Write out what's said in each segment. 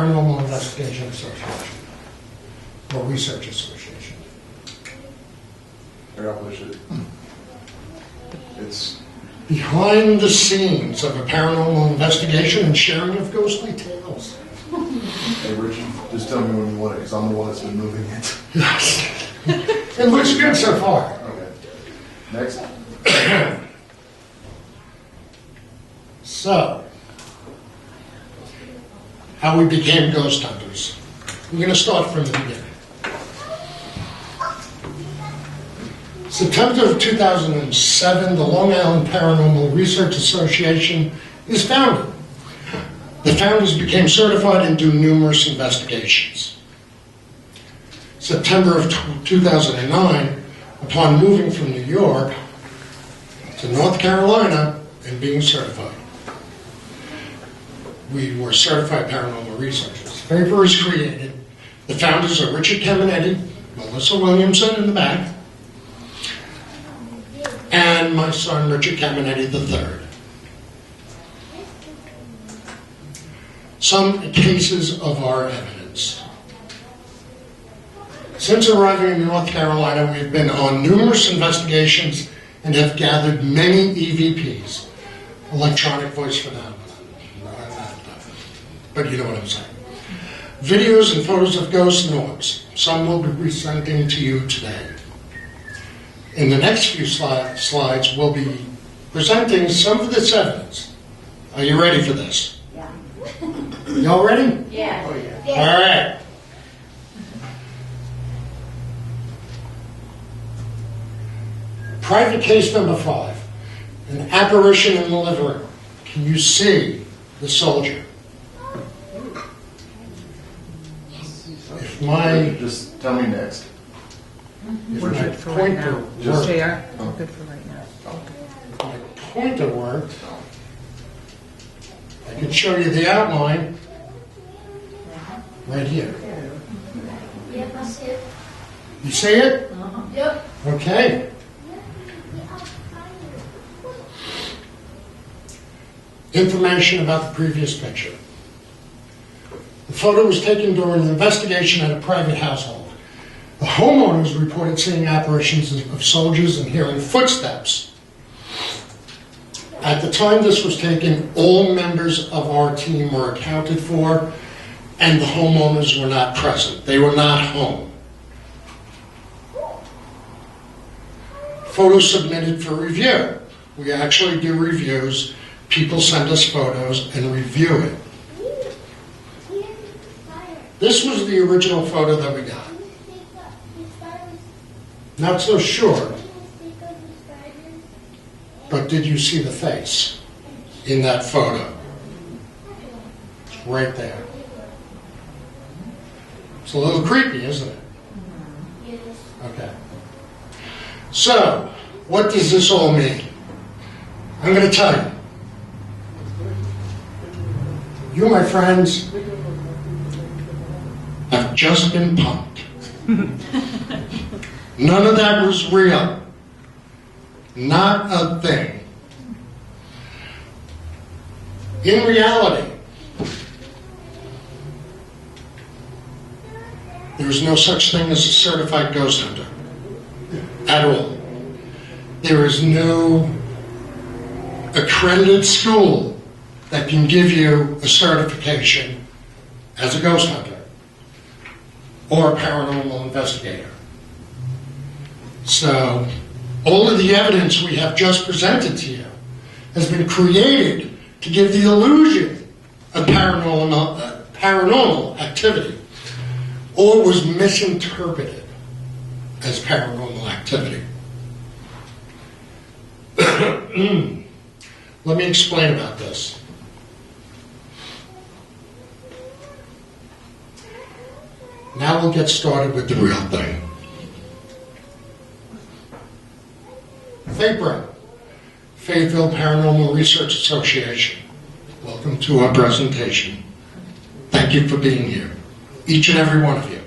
Paranormal Investigation Association, or Research Association. Here, I'll push it. It's Behind the scenes of a paranormal investigation and sharing of ghostly tales. Hey, Richard, just tell me when you want it, because I'm the one that's been moving it. Yes. It looks good so far. Okay. Next. So, how we became ghost hunters. We're going to start from the beginning. September of 2007, the Long Island Paranormal Research Association is founded. The founders became certified and do numerous investigations. September of 2009, upon moving from New York to North Carolina and being certified, we were certified paranormal researchers. The paper is created. The founders are Richard Caminetti, Melissa Williamson in the back, and my son, Richard Caminetti III. Some cases of our evidence. Since arriving in North Carolina, we've been on numerous investigations and have gathered many EVPs, electronic voice phenomena. But you know what I'm saying. Videos and photos of ghosts and orbs. Some will be presenting to you today. In the next few slides, we'll be presenting some of this evidence. Are you ready for this? Yeah. Y'all ready? Yeah. Oh, yeah. Yeah. All right. Private case number 5. An apparition in the living room. Can you see the soldier? If my Just tell me next. We're good for right now. Just- Chair, Oh. we're good for right now. my pointer worked, I can show you the outline right here. Yep, I see it. You see it? Yep. Okay. Information about the previous picture. The photo was taken during an investigation at a private household. The homeowners reported seeing apparitions of soldiers and hearing footsteps. At the time this was taken, all members of our team were accounted for, and the homeowners were not present. They were not home. Photos submitted for review. We actually do reviews. People send us photos and review it. This was the original photo that we got. Not so sure, but did you see the face in that photo? It's right there. It's a little creepy, isn't it? Okay. So, what does this all mean? I'm going to tell you. You, my friends, have just been punked. None of that was real. Not a thing. In reality, there is no such thing as a certified ghost hunter. At all. There is no accredited school that can give you a certification as a ghost hunter or a paranormal investigator. So, all of the evidence we have just presented to you has been created to give the illusion of paranormal activity, or was misinterpreted as paranormal activity. Let me explain about this. Now we'll get started with the real thing. FAPRA, Fayetteville Paranormal Research Association. Welcome to our presentation. Thank you for being here, each and every one of you.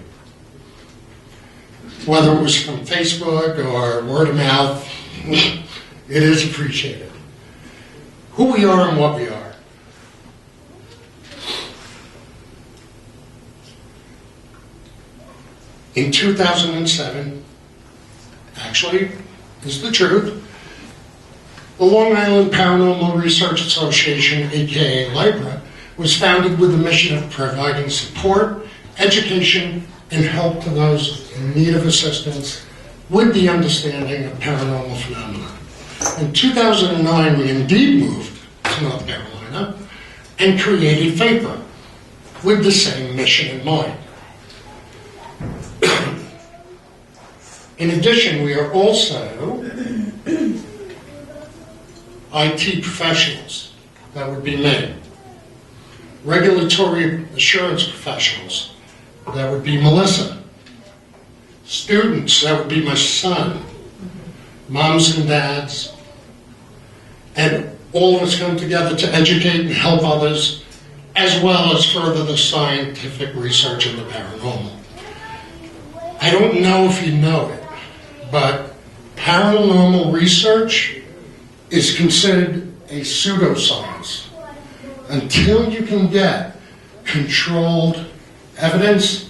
Whether it was from Facebook or word of mouth, it is appreciated. Who we are and what we are. In 2007, actually, is the truth, the Long Island Paranormal Research Association, aka LIPRA, was founded with the mission of providing support, education, and help to those in need of assistance with the understanding of paranormal phenomena. In 2009, we indeed moved to North Carolina and created FAPRA with the same mission in mind. In addition, we are also IT professionals. That would be me. Regulatory assurance professionals. That would be Melissa. Students. That would be my son. Moms and dads. And all of us come together to educate and help others, as well as further the scientific research in the paranormal. I don't know if you know it, but paranormal research is considered a pseudoscience. Until you can get controlled evidence,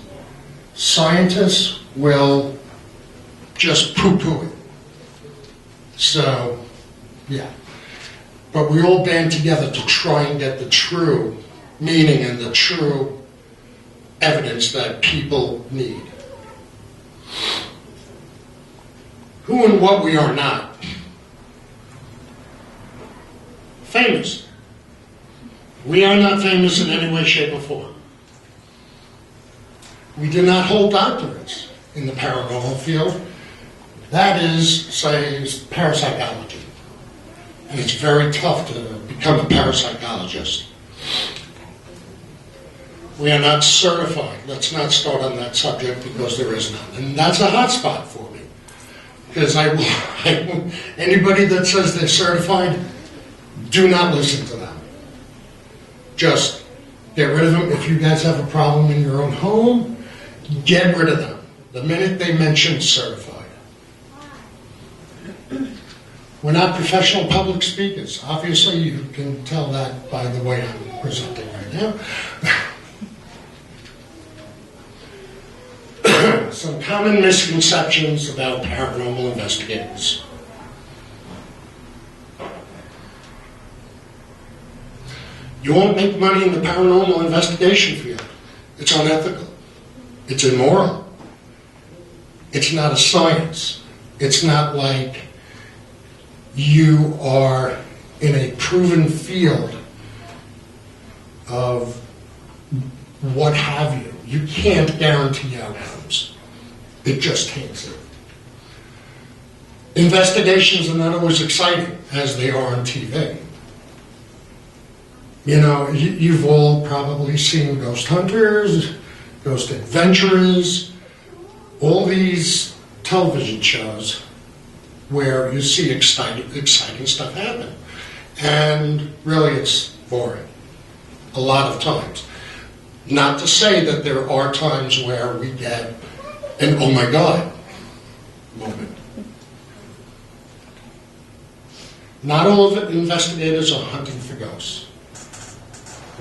scientists will just poo-poo it. So, yeah. But we all band together to try and get the true meaning and the true evidence that people need. Who and what we are not. Famous. We are not famous in any way, shape, or form. We do not hold doctorates in the paranormal field. That is, say, parapsychology. And it's very tough to become a parapsychologist. We are not certified. Let's not start on that subject because there is none. And that's a hot spot for me. Because anybody that says they're certified, do not listen to them. Just get rid of them. If you guys have a problem in your own home, get rid of them the minute they mention certified. We're not professional public speakers. Obviously, you can tell that by the way I'm presenting right now. Some common misconceptions about paranormal investigators. You won't make money in the paranormal investigation field. It's unethical. It's immoral. It's not a science. It's not like you are in a proven field of what have you. You can't guarantee outcomes. It just can't. Investigations are not always exciting as they are on TV. You know, you've all probably seen Ghost Hunters, Ghost Adventurers, all these television shows where you see exciting stuff happen. And really it's boring, a lot of times. Not to say that there are times where we get an oh my God moment. Not all of the investigators are hunting for ghosts.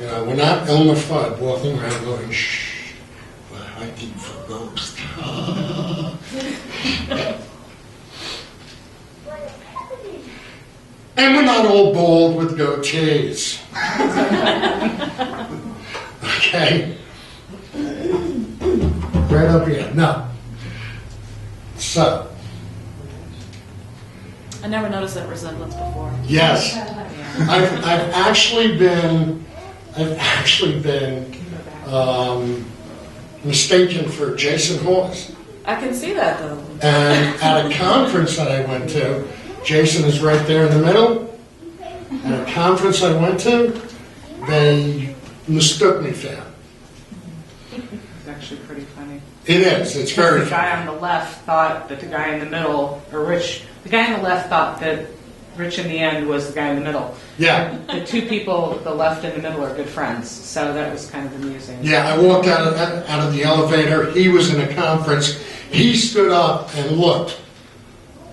You know, we're not Elmer Fudd walking around going, shh, we're hunting for ghosts. And we're not all bald with goatees. Okay? Right up here. No. So. I never noticed that resemblance before. Yes. I've actually been mistaken for Jason Hawes. I can see that though. And at a conference that I went to, Jason is right there in the middle. At a conference I went to, they mistook me for him. It's actually pretty funny. It is. It's very The guy on the left thought that the guy in the middle, or Rich, the guy on the left thought that Rich in the end was the guy in the middle. Yeah. The two people, the left and the middle, are good friends, so that was kind of amusing. Yeah, I walked out of the elevator. He was in a conference. He stood up and looked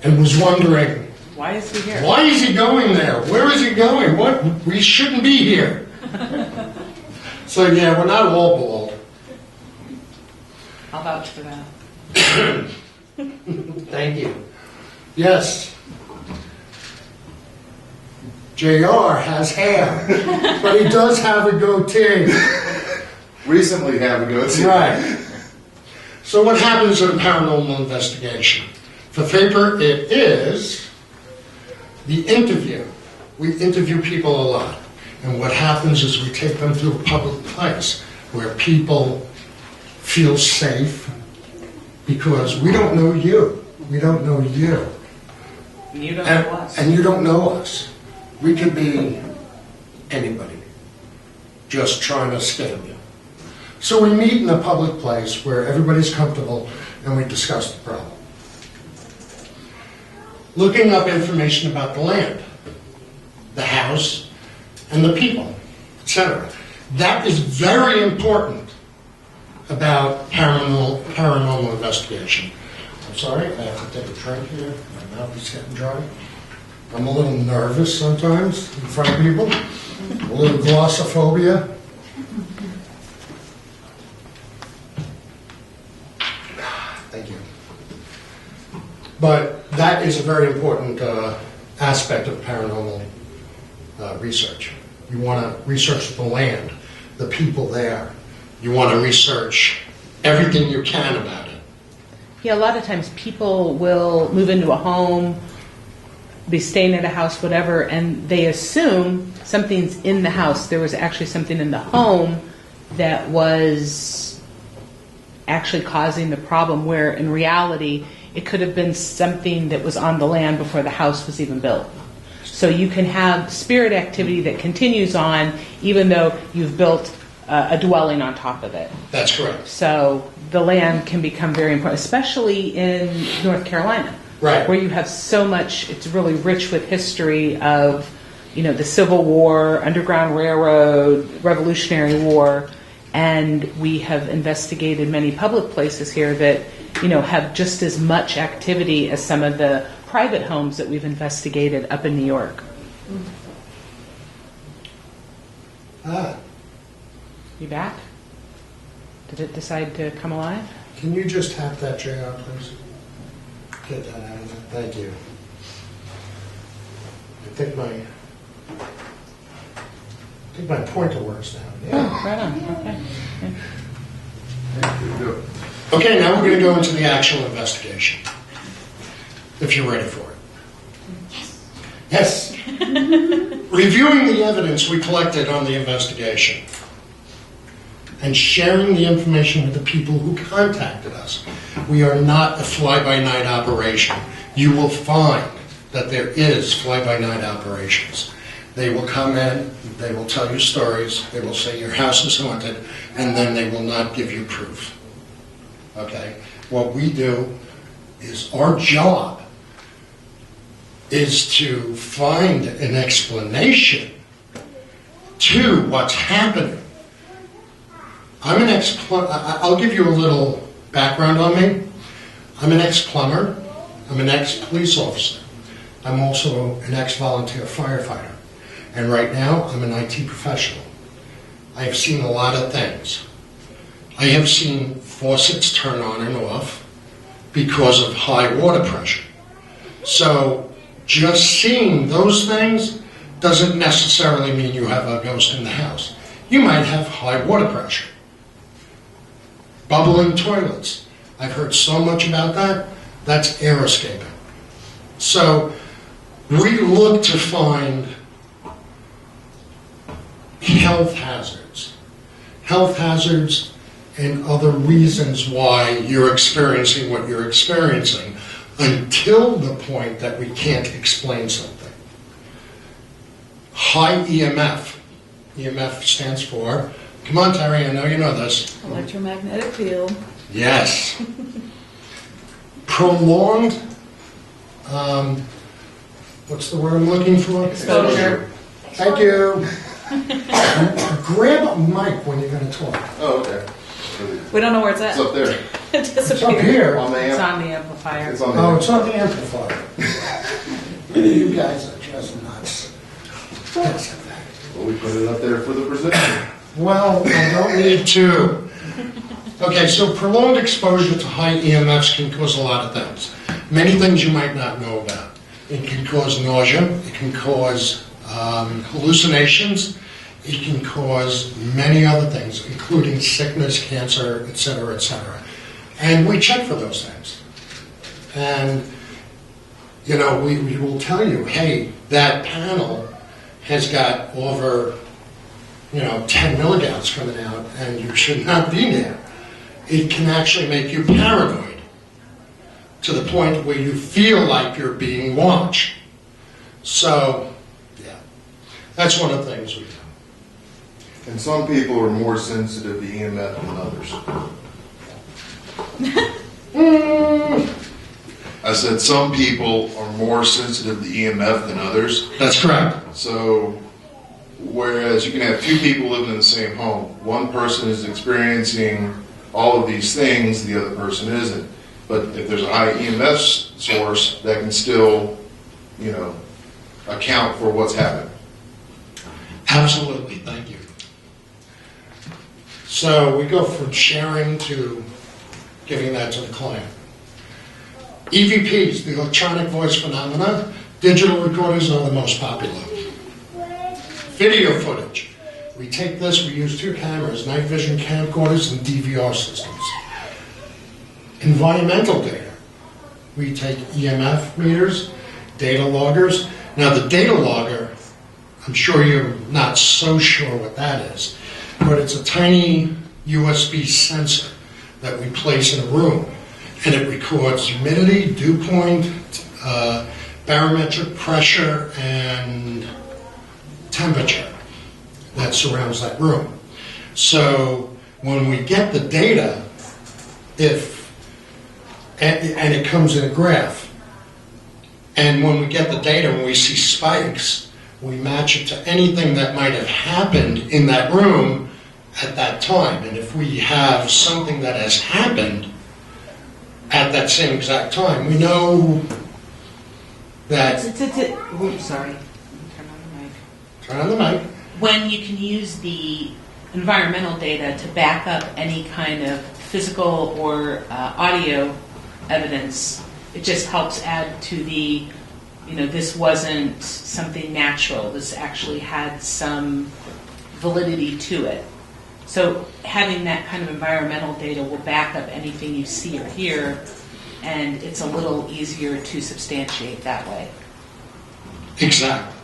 and was wondering, Why is he here? why is he going there? Where is he going? What? We shouldn't be here. So yeah, we're not all bald. I'll vouch for that. Thank you. Yes. JR has hair, but he does have a goatee. Recently have a go-to. Right. So what happens in a paranormal investigation? For Faber, it is the interview. We interview people a lot. And what happens is we take them to a public place where people feel safe because we don't know you. We don't know you. You don't know us. And you don't know us. We could be anybody just trying to scam you. So we meet in a public place where everybody's comfortable and we discuss the problem. Looking up information about the land, the house, and the people, etc. That is very important about paranormal investigation. I'm sorry, I have to take a drink here. My mouth is getting dry. I'm a little nervous sometimes in front of people. A little glossophobia. Thank you. But that is a very important aspect of paranormal research. You want to research the land, the people there. You want to research everything you can about it. Yeah, a lot of times people will move into a home, be staying at a house, whatever, and they assume something's in the house. There was actually something in the home that was actually causing the problem, where in reality it could have been something that was on the land before the house was even built. So you can have spirit activity that continues on even though you've built a dwelling on top of it. That's correct. So the land can become very important, especially in North Carolina. Right. Where you have so much, it's really rich with history of, the Civil War, Underground Railroad, Revolutionary War, and we have investigated many public places here that, have just as much activity as some of the private homes that we've investigated up in New York. You back? Did it decide to come alive? Can you just tap that JR, please? Get that out of there. Thank you. I think my pointer works now. Yeah. Right on. Okay. Yeah. Here we go. Okay, now we're going to go into the actual investigation. If you're ready for it. Yes. Reviewing the evidence we collected on the investigation and sharing the information with the people who contacted us. We are not a fly-by-night operation. You will find that there is fly-by-night operations. They will come in, they will tell you stories, they will say your house is haunted, and then they will not give you proof. Okay? What we do is, our job is to find an explanation to what's happening. I'll give you a little background on me. I'm an ex-plumber. I'm an ex-police officer. I'm also an ex-volunteer firefighter. And right now, I'm an IT professional. I have seen a lot of things. I have seen faucets turn on and off because of high water pressure. So just seeing those things doesn't necessarily mean you have a ghost in the house. You might have high water pressure. Bubbling toilets. I've heard so much about that. That's air escaping. So we look to find health hazards. Health hazards and other reasons why you're experiencing what you're experiencing until the point that we can't explain something. High EMF. EMF stands for, come on Terry, I know you know this. Electromagnetic field. Yes. Prolonged, what's the word I'm looking for? Exposure. Thank you. Grab a mic when you're going to talk. Oh, okay. We don't know where it's at. It's up there. It It's up disappeared. here. On the It's amp. on the amplifier. It's on the Oh, amp. it's on the amplifier. You guys are just nuts. Yes. Well, we put it up there for the presenter. Well, I don't need to. Okay, so prolonged exposure to high EMFs can cause a lot of things. Many things you might not know about. It can cause nausea, it can cause hallucinations, it can cause many other things, including sickness, cancer, etc., etc. And we check for those things. And, you know, we will tell you, hey, that panel has got over, 10 milligauss coming out, and you should not be there. It can actually make you paranoid to the point where you feel like you're being watched. So, yeah, that's one of the things we do. And some people are more sensitive to EMF than others. I said some people are more sensitive to EMF than others. That's correct. So, whereas you can have two people living in the same home, one person is experiencing all of these things, the other person isn't. But if there's a high EMF source, that can still, account for what's happening. Absolutely, thank you. So we go from sharing to giving that to the client. EVPs, the electronic voice phenomena, digital recorders are the most popular. Video footage. We take this, we use two cameras, night vision camcorders and DVR systems. Environmental data. We take EMF meters, data loggers. Now the data logger, I'm sure you're not so sure what that is, but it's a tiny USB sensor that we place in a room, and it records humidity, dew point, barometric pressure, and temperature that surrounds that room. So when we get the data, and it comes in a graph, and when we get the data, when we see spikes, we match it to anything that might have happened in that room at that time. And if we have something that has happened at that same exact time, we know that... Oops, sorry. Turn on the mic. Turn on the mic. When you can use the environmental data to back up any kind of physical or audio evidence, it just helps add to the, this wasn't something natural. This actually had some validity to it. So having that kind of environmental data will back up anything you see or hear, and it's a little easier to substantiate that way. Exactly.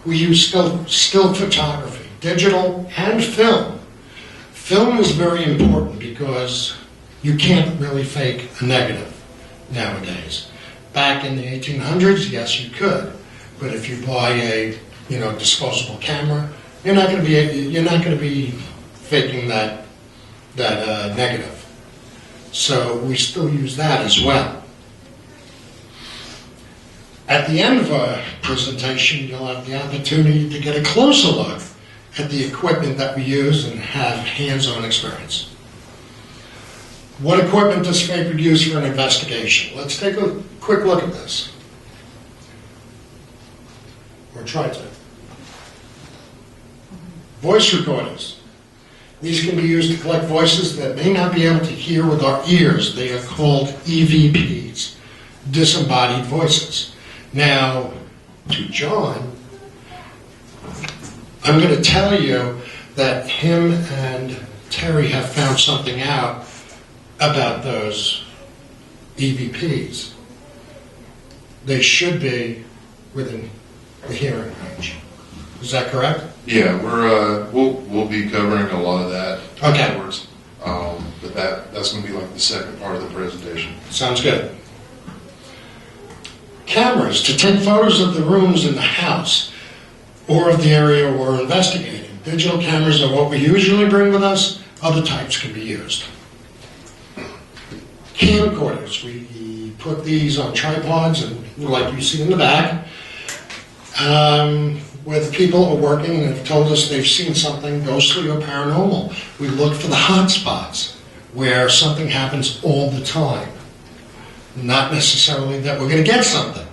We use still photography, digital and film. Film is very important because you can't really fake a negative nowadays. Back in the 1800s, yes, you could, but if you buy a disposable camera, you're not going to be faking that negative. So we still use that as well. At the end of our presentation, you'll have the opportunity to get a closer look at the equipment that we use and have hands-on experience. What equipment does Favorite use for an investigation? Let's take a quick look at this. Or try to. Voice recorders. These can be used to collect voices that may not be able to hear with our ears. They are called EVPs, disembodied voices. Now, to John, I'm going to tell you that him and Terry have found something out about those EVPs. They should be within the hearing range. Is that correct? Yeah, we'll be covering a lot of that afterwards. But that's going to be like the second part of the presentation. Sounds good. Cameras to take photos of the rooms in the house or of the area we're investigating. Digital cameras are what we usually bring with us. Other types can be used. Camcorders. We put these on tripods, and like you see in the back, where the people are working and have told us they've seen something ghostly or paranormal. We look for the hot spots where something happens all the time. Not necessarily that we're going to get something.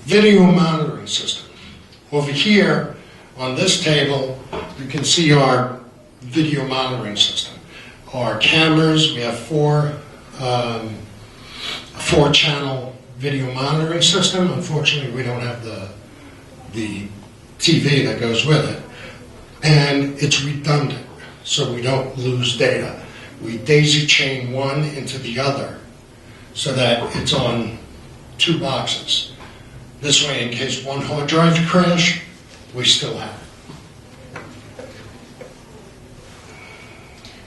Video monitoring system. Over here on this table, you can see our video monitoring system. Our cameras, we have four-channel video monitoring system. Unfortunately, we don't have the TV that goes with it. And it's redundant, so we don't lose data. We daisy chain one into the other so that it's on 2 boxes. This way, in case one hard drive crash, we still have it.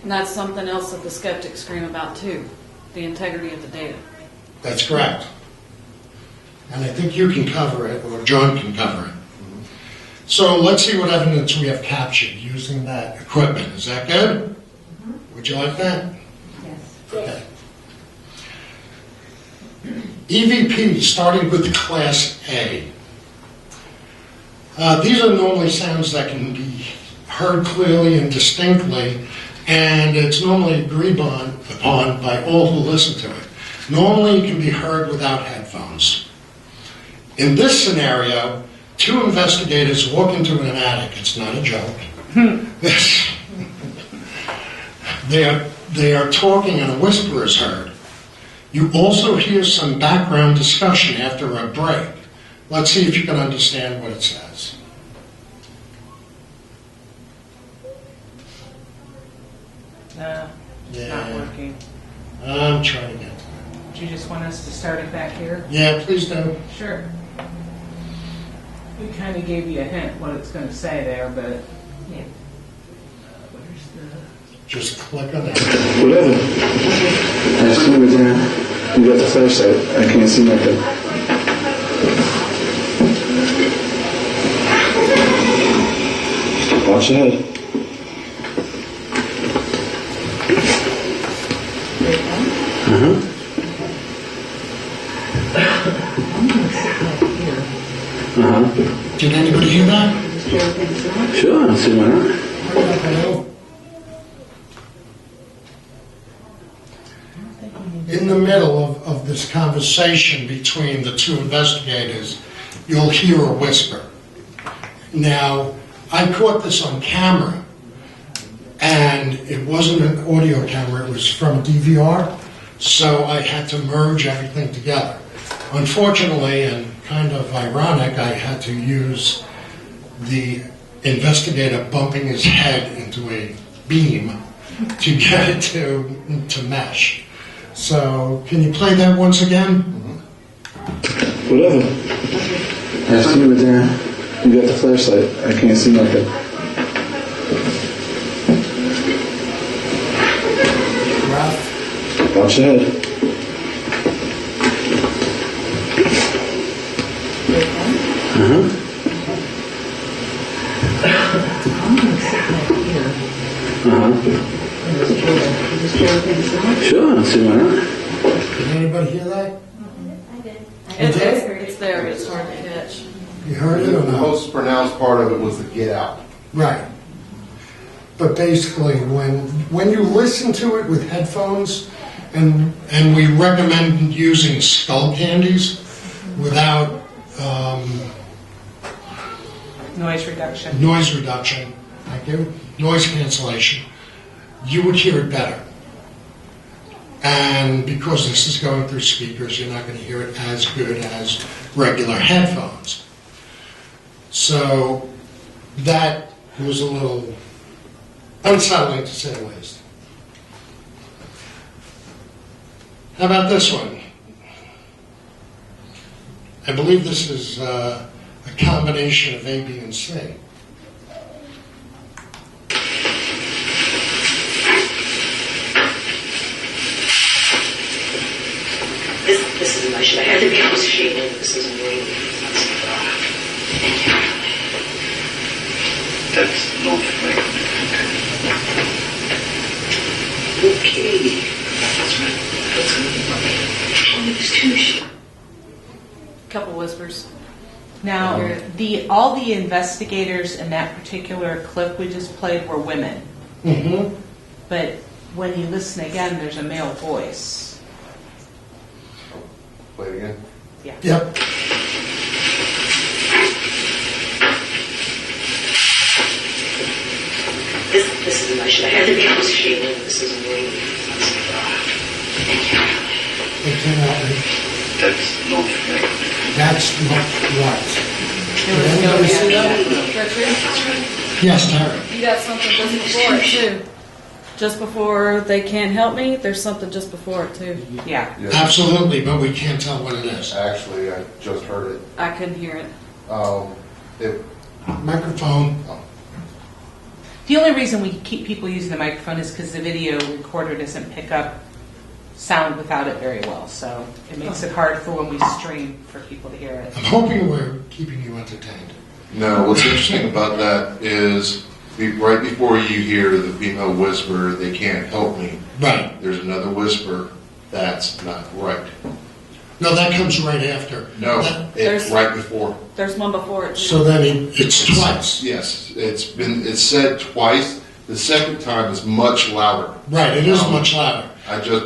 And that's something else that the skeptics scream about too, the integrity of the data. That's correct. And I think you can cover it, or John can cover it. So let's see what evidence we have captured using that equipment. Is that good? Would you like that? Yes. Okay. EVP, starting with Class A. These are normally sounds that can be heard clearly and distinctly, and it's normally agreed upon by all who listen to it. Normally it can be heard without headphones. In this scenario, 2 investigators walk into an attic. It's not a joke. They are talking and a whisper is heard. You also hear some background discussion after a break. Let's see if you can understand what it says. It's not working. I'm trying to get to it. Do you just want us to start it back here? Yeah, please do. Sure. We kind of gave you a hint what it's going to say there, but yeah. Where's the... Just click on that. Whatever. I just move it down. You got the flashlight. I can't see nothing. Watch your head. Uh-huh. Uh-huh. Did anybody hear that? Sure, I don't see why not. In the middle of this conversation between the 2 investigators, you'll hear a whisper. Now, I caught this on camera, and it wasn't an audio camera, it was from DVR, so I had to merge everything together. Unfortunately, and kind of ironic, I had to use the investigator bumping his head into a beam to get it to mesh. So, can you play that once again? Whatever. I just move it down. You got the flashlight. I can't see nothing. Ralph? Watch your head. Uh-huh. Uh-huh. Sure, I don't see why not. Did anybody hear that? It's there, but it's hard to catch. You heard it or The not? most pronounced part of it was the get out. Right. But basically, when you listen to it with headphones, and we recommend using skull candies without Noise reduction. noise reduction, thank you, noise cancellation, you would hear it better. And because this is going through speakers, you're not going to hear it as good as regular headphones. So that was a little unsettling, to say the least. How about this one? I believe this is a combination of A, B, and C. This is my shit. I had to be associated. This is really. That's not right. Okay. That's right. Only these 2 shit. Couple whispers. Now, all the investigators in that particular clip we just played were women. Mm-hmm. But when you listen again, there's a male voice. Play it again. Yeah. Yep. This is my shit. I had to be associated. This is really. They cannot be. That's not right. That's not right. There Did was no anybody see happy that? Richard, Yes, Terry. you got something just before it too. Just before they can't help me, there's something just before it too. Yeah. Absolutely, but we can't tell what it is. Actually, I just heard it. I couldn't hear it. It Microphone. The only reason we keep people using the microphone is because the video recorder doesn't pick up sound without it very well. So it makes it hard for when we stream for people to hear it. I'm hoping we're keeping you entertained. No, what's interesting about that is right before you hear the female whisper, they can't help me, Right. there's another whisper, that's not right. No, that comes right after. No, That- it's There's- right before. There's one before it too. So then it's twice. Yes, it's said twice. The second time is much louder. Right, it is much louder. I just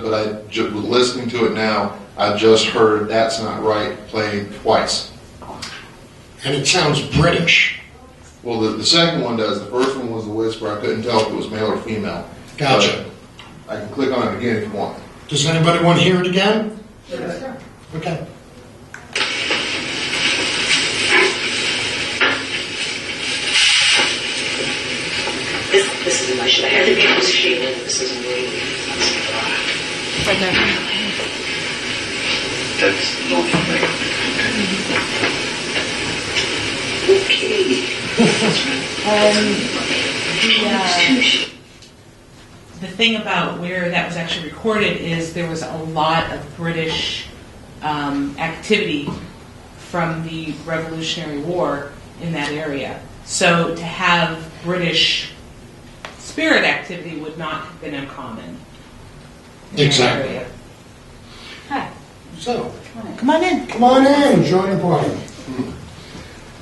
listening to it now, I just heard that's not right played twice. And it sounds British. Well, the second one does. The first one was the whisper. I couldn't tell if it was male or female. Gotcha. But I can click on it again if you want. Does anybody want to hear it again? Yes, sir. Okay. This is my shit. I had to be associated. This is really. Right there. That's not right. Okay. The thing about where that was actually recorded is there was a lot of British activity from the Revolutionary War in that area. So to have British spirit activity would not have been uncommon. in that Exactly. area. Hi, So, come on in. come on in, join the party.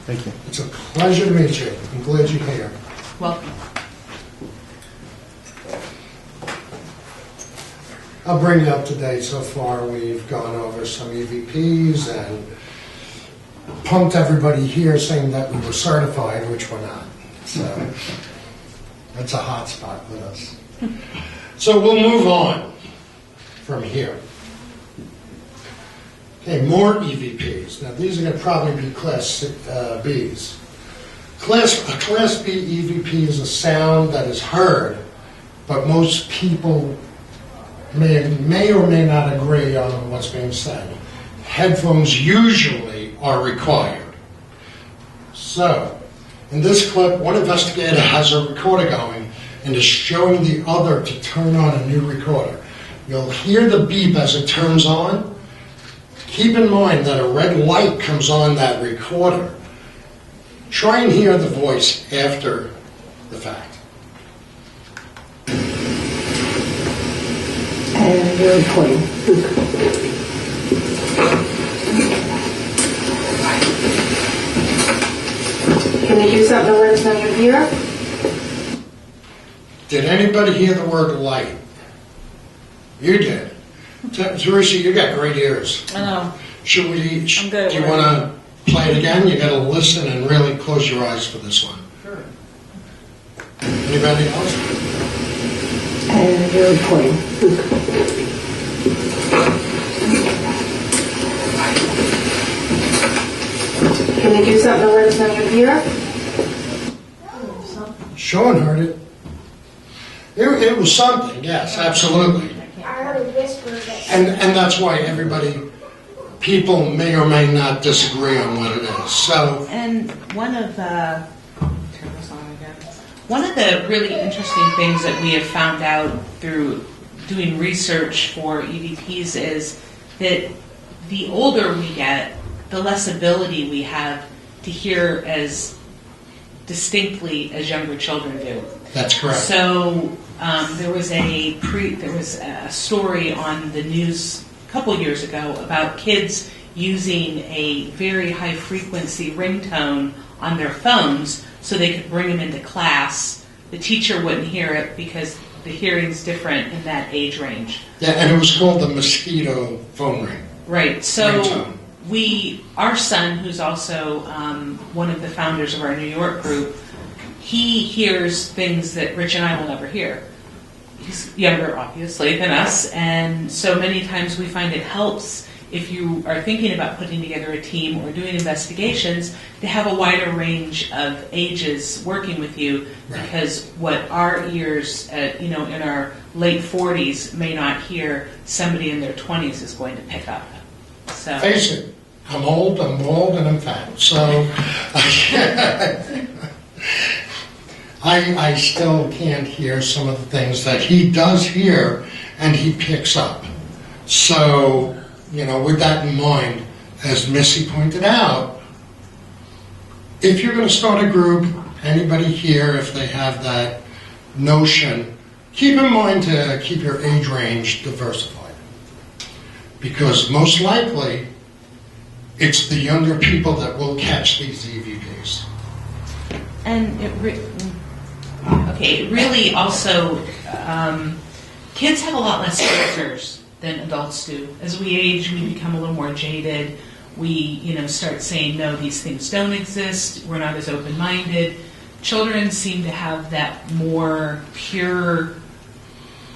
Thank you. It's a pleasure to meet you. I'm glad you're here. Welcome. I'll bring you up to date. So far, we've gone over some EVPs and pumped everybody here saying that we were certified, which we're not. So that's a hot spot with us. So we'll move on from here. Okay, more EVPs. Now these are going to probably be Class Bs. A Class B EVP is a sound that is heard, but most people may or may not agree on what's being said. Headphones usually are required. So, in this clip, one investigator has a recorder going and is showing the other to turn on a new recorder. You'll hear the beep as it turns on. Keep in mind that a red light comes on that recorder. Try and hear the voice after the fact. And you're recording. Can you do something to let us know you're here? Did anybody hear the word light? You did. Teresa, you got great ears. I know. Should we? I'm good. Do you want to play it again? You got to listen and really close your eyes for this one. Sure. Anybody else? And you're recording. Can you do something to let us know you're here? Sean heard it. It was something. Yes, absolutely. I heard a whisper that And that's why people may or may not disagree on what it is. So And one of the turn this on again. One of the really interesting things that we have found out through doing research for EVPs is that the older we get, the less ability we have to hear as distinctly as younger children do. that's correct. So there was a story on the news a couple years ago about kids using a very high frequency ringtone on their phones so they could bring them into class. The teacher wouldn't hear it because the hearing's different in that age range. Yeah, and it was called the mosquito phone ring. Right. So Ringtone. our son, who's also one of the founders of our New York group, he hears things that Rich and I will never hear. He's younger, obviously, than us, and so many times we find it helps if you are thinking about putting together a team or doing investigations to have a wider range of ages working with you, because what our ears, in our late 40s may not hear, somebody in their 20s is going to pick up. So Face it, I'm old, and I'm fat. So I still can't hear some of the things that he does hear and he picks up. So, with that in mind, as Missy pointed out, if you're going to start a group, anybody here, if they have that notion, keep in mind to keep your age range diversified. Because most likely, it's the younger people that will catch these EVPs. And it really also, kids have a lot less filters than adults do. As we age, we become a little more jaded. We, start saying, no, these things don't exist. We're not as open-minded. Children seem to have that more pure,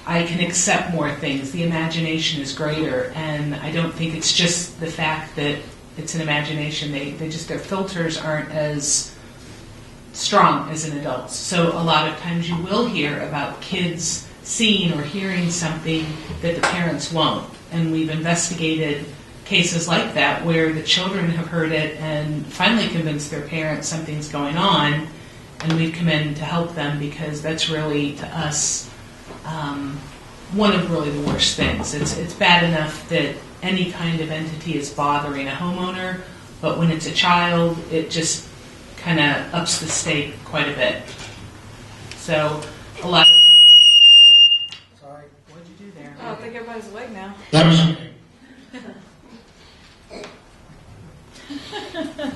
I can accept more things. The imagination is greater, and I don't think it's just the fact that it's an imagination. They just, their filters aren't as strong as an adult. So a lot of times you will hear about kids seeing or hearing something that the parents won't. And we've investigated cases like that where the children have heard it and finally convinced their parents something's going on, and we've come in to help them, because that's really, to us, one of really the worst things. It's bad enough that any kind of entity is bothering a homeowner, but when it's a child, it just kind of ups the stake quite a bit. So a lot of... Sorry, what'd you do there? Oh, I think everybody's awake now. That was me.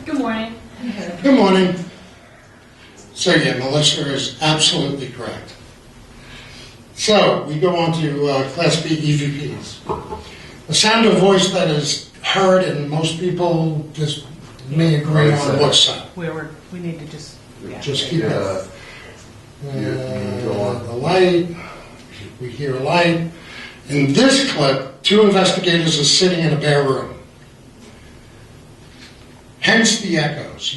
Good morning. Good morning. So yeah, Melissa is absolutely correct. So we go on to Class B EVPs. The sound of voice that is heard, and most people just may agree on what's that. We need to just... Yeah. Just keep it. Go on. The light, we hear a light. In this clip, 2 investigators are sitting in a bare room. Hence the echoes.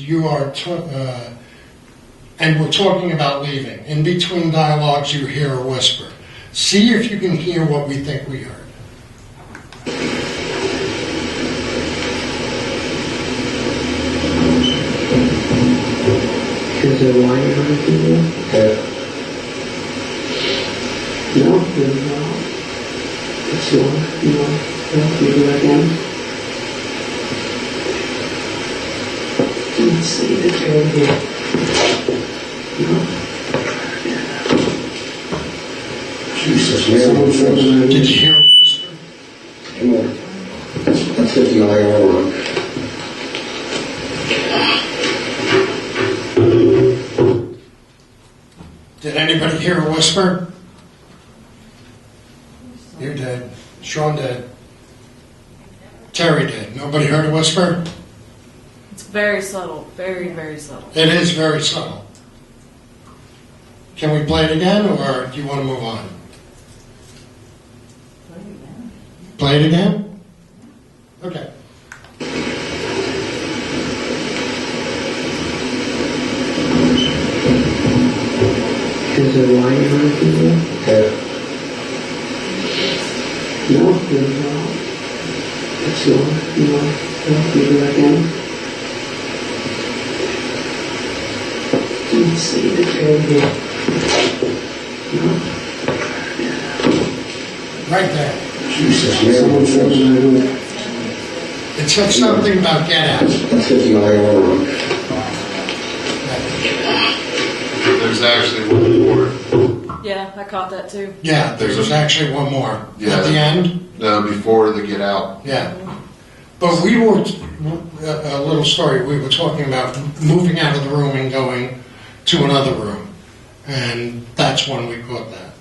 And we're talking about leaving. In between dialogues, you hear a whisper. See if you can hear what we think we heard. Is there wire on people? No, there's not. It's yours. No, you do it again. Let's see the tail here. No. Jesus, man. Did you hear a whisper? Come on. That's 59 over. Did anybody hear a whisper? You did. Sean did. Terry did. Nobody heard a whisper? It's very subtle. Very, very subtle. It is very subtle. Can we play it again, or do you want to move on? Play it again? Okay. Is there wire on people? No, there's not. It's yours. No, you do it again. Let's see the tail here. No. Right there. Jesus, man. It said something about get out. That's 59 over. There's actually one more. Yeah, I caught that too. Yeah, there's actually one more. Yeah. At the end? No, before the get out. Yeah. But we were, a little story, we were talking about moving out of the room and going to another room. And that's when we caught that.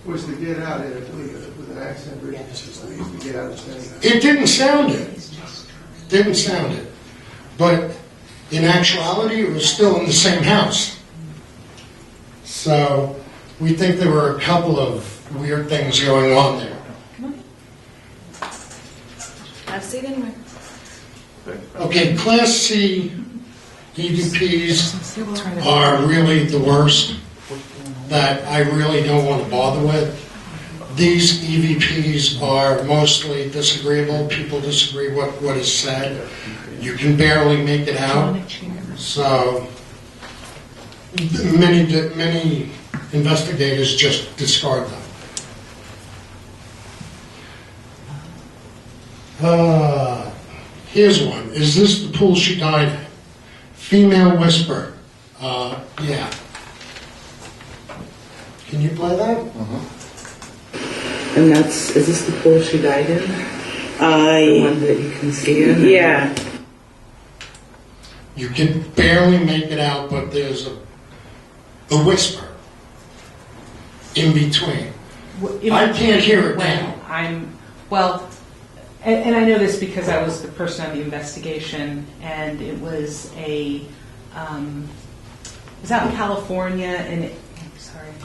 Was the get out in it with an accent? Or just the get out of saying that? It didn't sound it. Didn't sound it. But in actuality, it was still in the same house. So we think there were a couple of weird things going on there. Have a seat anyway. Okay, Class C EVPs are really the worst that I really don't want to bother with. These EVPs are mostly disagreeable. People disagree what is said. You can barely make it out. So many investigators just discard them. Here's one. Is this the pool she died in? Female whisper. Yeah. Can you play that? And is this the pool she died in? The one that you can see in? Yeah. You can barely make it out, but there's a whisper in between. I can't hear it now. And I know this because I was the person on the investigation, and it was it was out in California, and I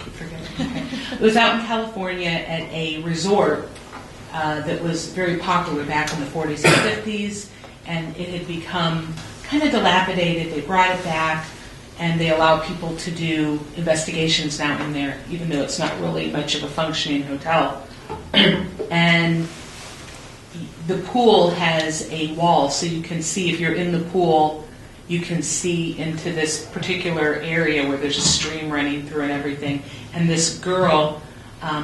keep forgetting. Okay. It was out in California at a resort that was very popular back in the 40s and 50s, and it had become kind of dilapidated. They brought it back, and they allow people to do investigations now in there, even though it's not really much of a functioning hotel. And the pool has a wall, so you can see, if you're in the pool, you can see into this particular area where there's a stream running through and everything. And this girl,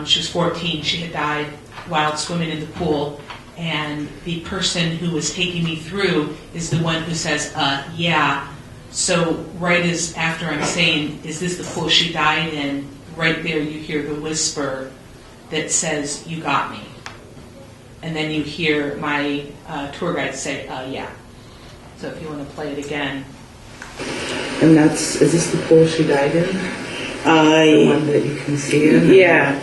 she was 14, she had died while swimming in the pool, and the person who was taking me through is the one who says, yeah. So right as after I'm saying, is this the pool she died in, right there you hear the whisper that says, you got me. And then you hear my tour guide say, yeah. So if you want to play it again. And is this the pool she died in? The one that you can see in? Yeah.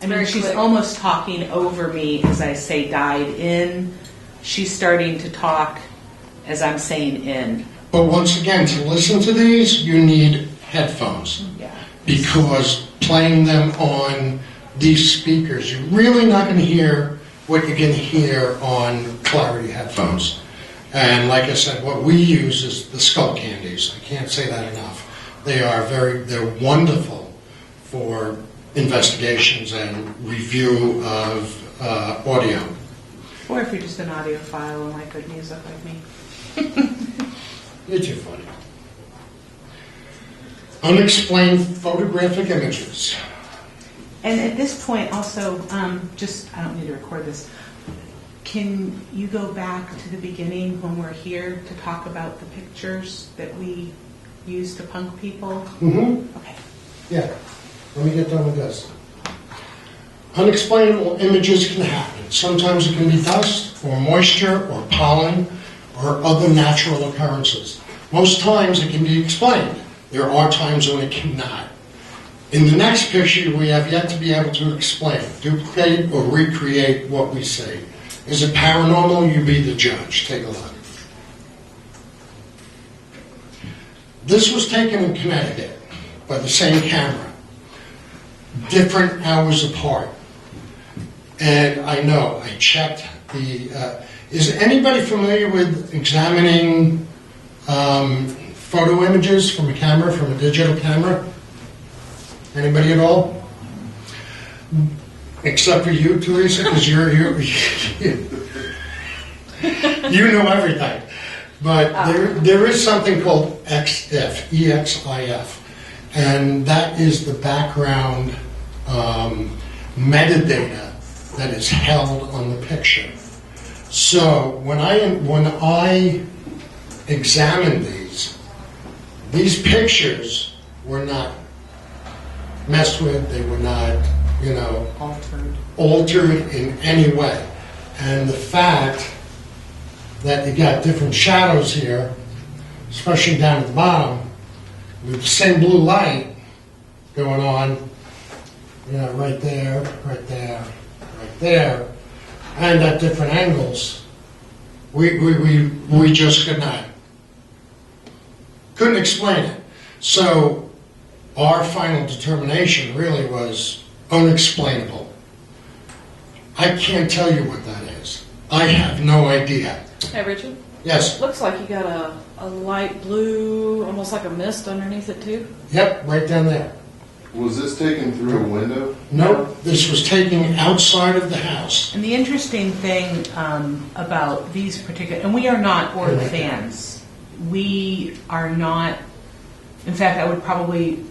I mean, she's almost talking over me as I say died in. She's starting to talk as I'm saying in. But once again, to listen to these, you need headphones. Yeah. Because playing them on these speakers, you're really not going to hear what you can hear on Clarity headphones. And like I said, what we use is the skull candies. I can't say that enough. They're wonderful for investigations and review of audio. Or if you're just an audiophile and like good music like me. You're too funny. Unexplained photographic images. And at this point also, I don't need to record this, can you go back to the beginning when we're here to talk about the pictures that we use to punk people? Mm-hmm. Okay. Yeah. Let me get done with this. Unexplainable images can happen. Sometimes it can be dust, or moisture, or pollen, or other natural occurrences. Most times it can be explained. There are times when it cannot. In the next picture, we have yet to be able to explain, duplicate, or recreate what we see. Is it paranormal? You be the judge. Take a look. This was taken in Connecticut by the same camera, different hours apart. And I know, I checked the... is anybody familiar with examining photo images from a camera, from a digital camera? Anybody at all? Except for you, Teresa, because you know everything. But there is something called EXIF, E-X-I-F, and that is the background metadata that is held on the picture. So when I examined these pictures were not messed with, they were not, altered in any way. And the fact that you got different shadows here, especially down at the bottom, with the same blue light going on, right there, right there, right there, and at different angles, we just couldn't explain it. So our final determination really was unexplainable. I can't tell you what that is. I have no idea. Hey, Richard. Yes. Looks like you got a light blue, almost like a mist underneath it too. Yep, right down there. Was this taken through a window? Nope, this was taken outside of the house. And the interesting thing about these particular, and we are not orb fans. We are not, in fact, I would probably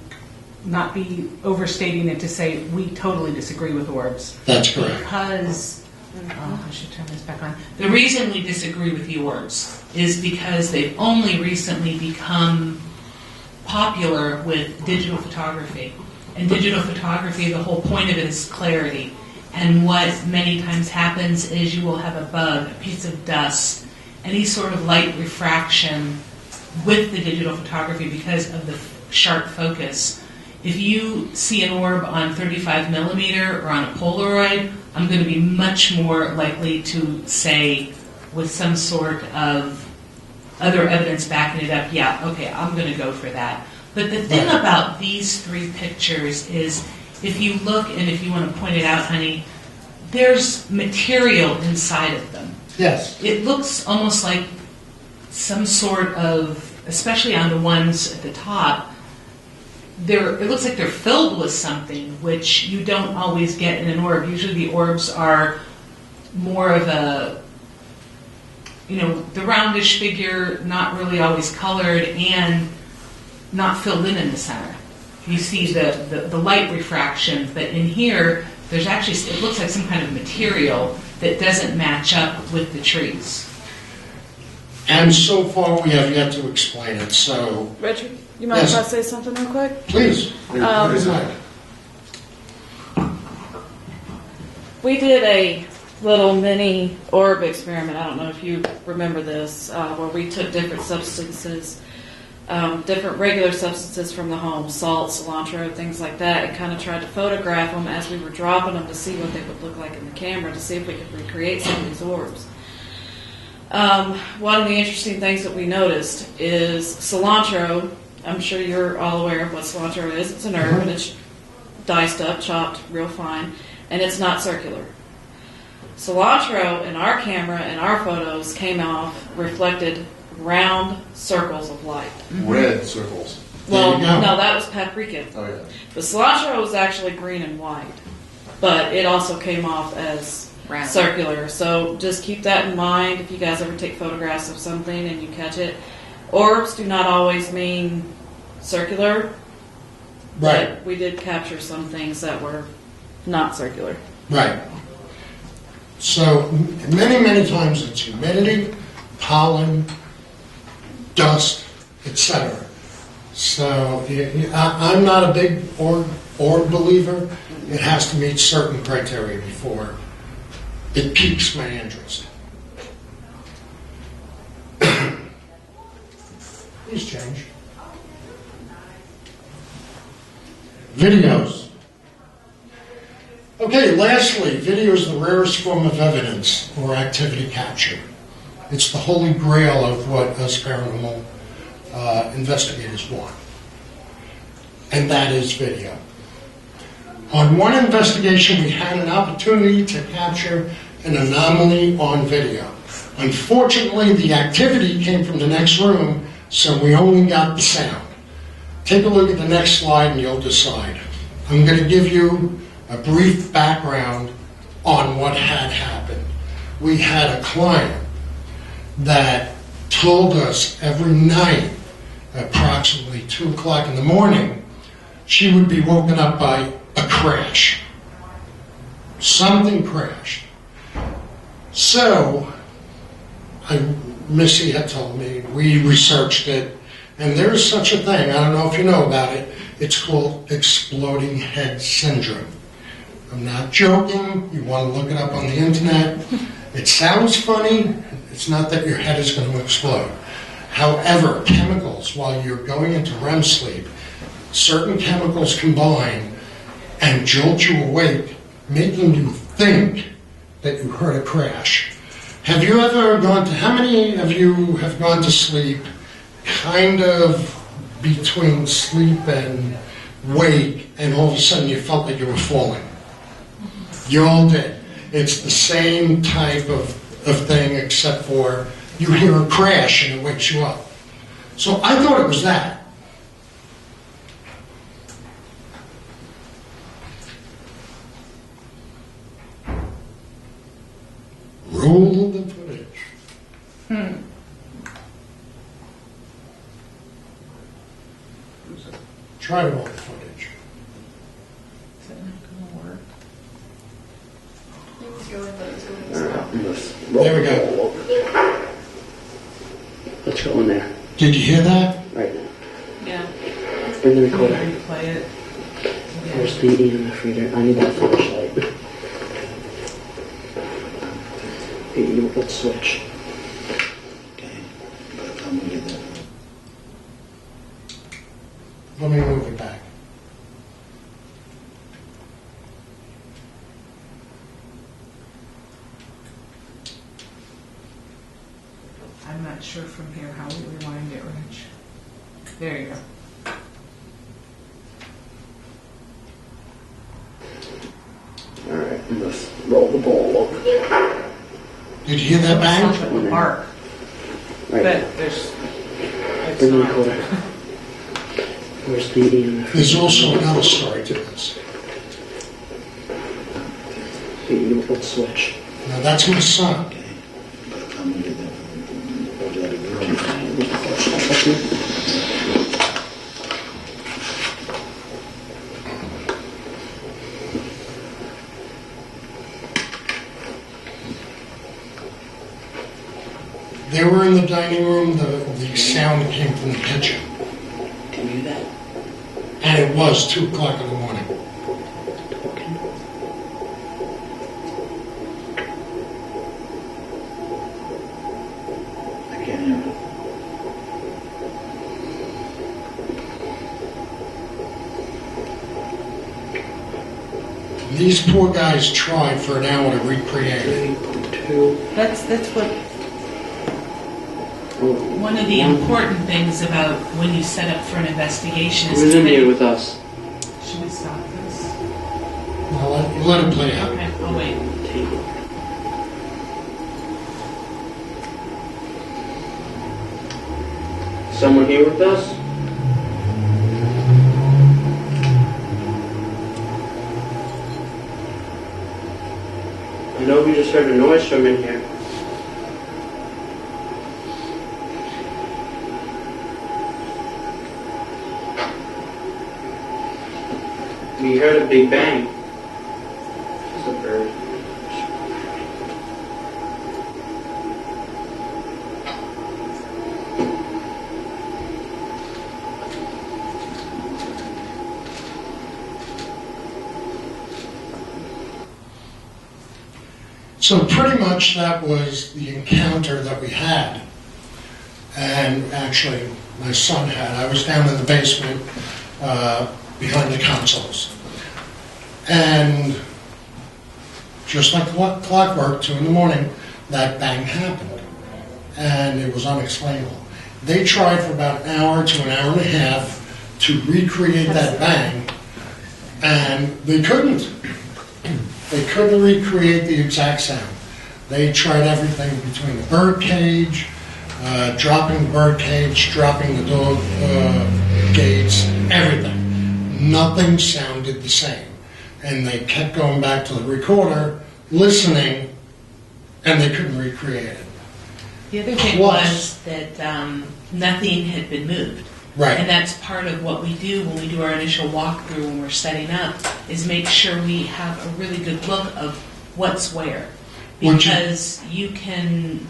not be overstating it to say we totally disagree with orbs. That's correct. Because, I should turn this back on. The reason we disagree with the orbs is because they've only recently become popular with digital photography. And digital photography, the whole point of it is clarity. And what many times happens is you will have a bug, a piece of dust, any sort of light refraction with the digital photography because of the sharp focus. If you see an orb on 35 millimeter or on a Polaroid, I'm going to be much more likely to say with some sort of other evidence backing it up, yeah, okay, I'm going to go for that. But the thing about these three pictures is, if you look, and if you want to point it out, honey, there's material inside of them. Yes. It looks almost like some sort of, especially on the ones at the top, it looks like they're filled with something, which you don't always get in an orb. Usually the orbs are more of a, the roundish figure, not really always colored, and not filled in the center. You see the light refraction, but in here, there's actually, it looks like some kind of material that doesn't match up with the trees. And so far, we have yet to explain it, so... Richard, you mind Yes. if I say something real quick? Please. We did a little mini orb experiment. I don't know if you remember this, where we took different substances, different regular substances from the home, salt, cilantro, things like that, and kind of tried to photograph them as we were dropping them to see what they would look like in the camera, to see if we could recreate some of these orbs. One of the interesting things that we noticed is cilantro. I'm sure you're all aware of what cilantro is. It's an herb, and it's diced up, chopped real fine, and it's not circular. Cilantro in our camera and our photos came off reflected round circles of light. Red circles. Well, no, that was paprika. Oh, yeah. The cilantro was actually green and white, but it also came off as Round. circular. So just keep that in mind if you guys ever take photographs of something and you catch it. Orbs do not always mean circular. Right. But we did capture some things that were not circular. Right. So many, many times it's humidity, pollen, dust, etc. So I'm not a big orb believer. It has to meet certain criteria before it piques my interest. Please change. Videos. Okay, lastly, video is the rarest form of evidence or activity capture. It's the holy grail of what us paranormal investigators want. And that is video. On one investigation, we had an opportunity to capture an anomaly on video. Unfortunately, the activity came from the next room, so we only got the sound. Take a look at the next slide and you'll decide. I'm going to give you a brief background on what had happened. We had a client that told us every night, approximately 2 o'clock in the morning, she would be woken up by a crash. Something crashed. So, Missy had told me, we researched it, and there is such a thing, I don't know if you know about it, it's called exploding head syndrome. I'm not joking, you want to look it up on the internet. It sounds funny, it's not that your head is going to explode. However, chemicals, while you're going into REM sleep, certain chemicals combine and jolt you awake, making you think that you heard a crash. Have you ever gone to, how many of you have gone to sleep kind of between sleep and weight, and all of a sudden you felt like you were falling. You all did. It's the same type of thing, except for you hear a crash and it wakes you up. So I thought it was that. Roll the footage. Try to roll the footage. Is that not going to work? There we go. Let's go in there. Did you hear that? Right now. Yeah. Bring the recorder. Replay it. Where's the EMF reader? I need that flashlight. Hey, let's switch. Let me move it back. I'm not sure from here how we rewind it, Rich. There you go. Alright, let's roll the ball over. Did you hear that Sounds bang? like a bark, Right but now. there's. It's Bring the not. recorder. Where's the EMF? There's also another story to this. Hey, let's switch. Now that's my son. They were in the dining room, the sound came from the kitchen. Can you hear that? And it was 2 o'clock in the morning. Talking. I can't hear it. These poor guys tried for an hour to recreate it. 3.2. That's what Oh, one of the important things about when you set up for an investigation is Who's to in kind here of- with us? Should we stop this? Now let it play out. Okay, I'll wait. Table. Someone here with us? I know we just heard a noise from in here. We heard a big bang. It's a bird. So pretty much that was the encounter that we had. And actually, my son had. I was down in the basement behind the consoles. And just like clockwork, 2 in the morning, that bang happened. And it was unexplainable. They tried for about an hour to an hour and a half to recreate that bang, and they couldn't. They couldn't recreate the exact sound. They tried everything between the bird cage, dropping the bird cage, dropping the dog gates, everything. Nothing sounded the same. And they kept going back to the recorder, listening, and they couldn't recreate it. The other thing was that nothing had been moved. Right. And that's part of what we do when we do our initial walkthrough when we're setting up, is make sure we have a really good look of what's where. Because you can,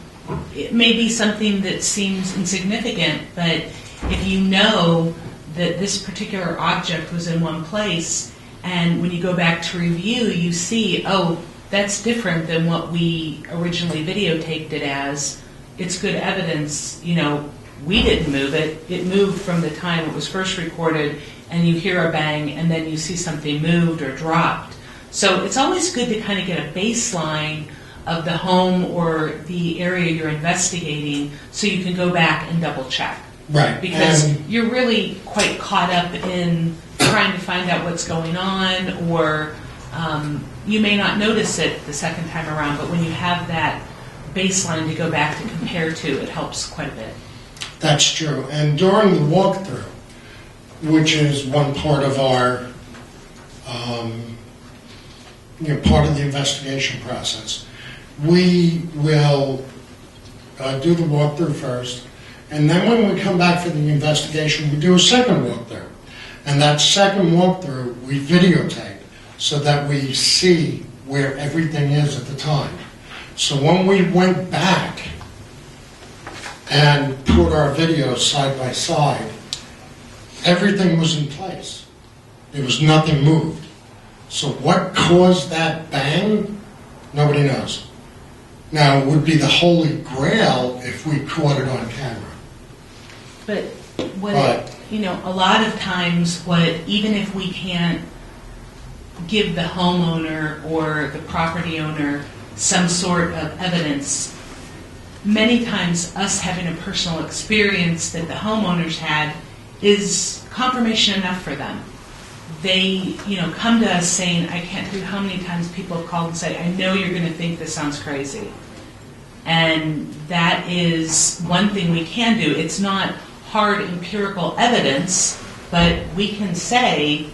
it may be something that seems insignificant, but if you know that this particular object was in one place, and when you go back to review, you see, oh, that's different than what we originally videotaped it as. It's good evidence, you know, we didn't move it. It moved from the time it was first recorded, and you hear a bang, and then you see something moved or dropped. So it's always good to kind of get a baseline of the home or the area you're investigating so you can go back and double check. Right. Because you're really quite caught up in trying to find out what's going on, or you may not notice it the second time around, but when you have that baseline to go back to compare to, it helps quite a bit. That's true. And during the walkthrough, which is one part of our, part of the investigation process, we will do the walkthrough first, and then when we come back for the investigation, we do a second walkthrough. And that second walkthrough, we videotape so that we see where everything is at the time. So when we went back and put our videos side by side, everything was in place. There was nothing moved. So what caused that bang? Nobody knows. Now, it would be the holy grail if we caught it on camera. But a lot of times, even if we can't give the homeowner or the property owner some sort of evidence, many times us having a personal experience that the homeowners had is confirmation enough for them. They, come to us saying, I can't tell you how many times people have called and say, I know you're going to think this sounds crazy. And that is one thing we can do. It's not hard empirical evidence, but we can say,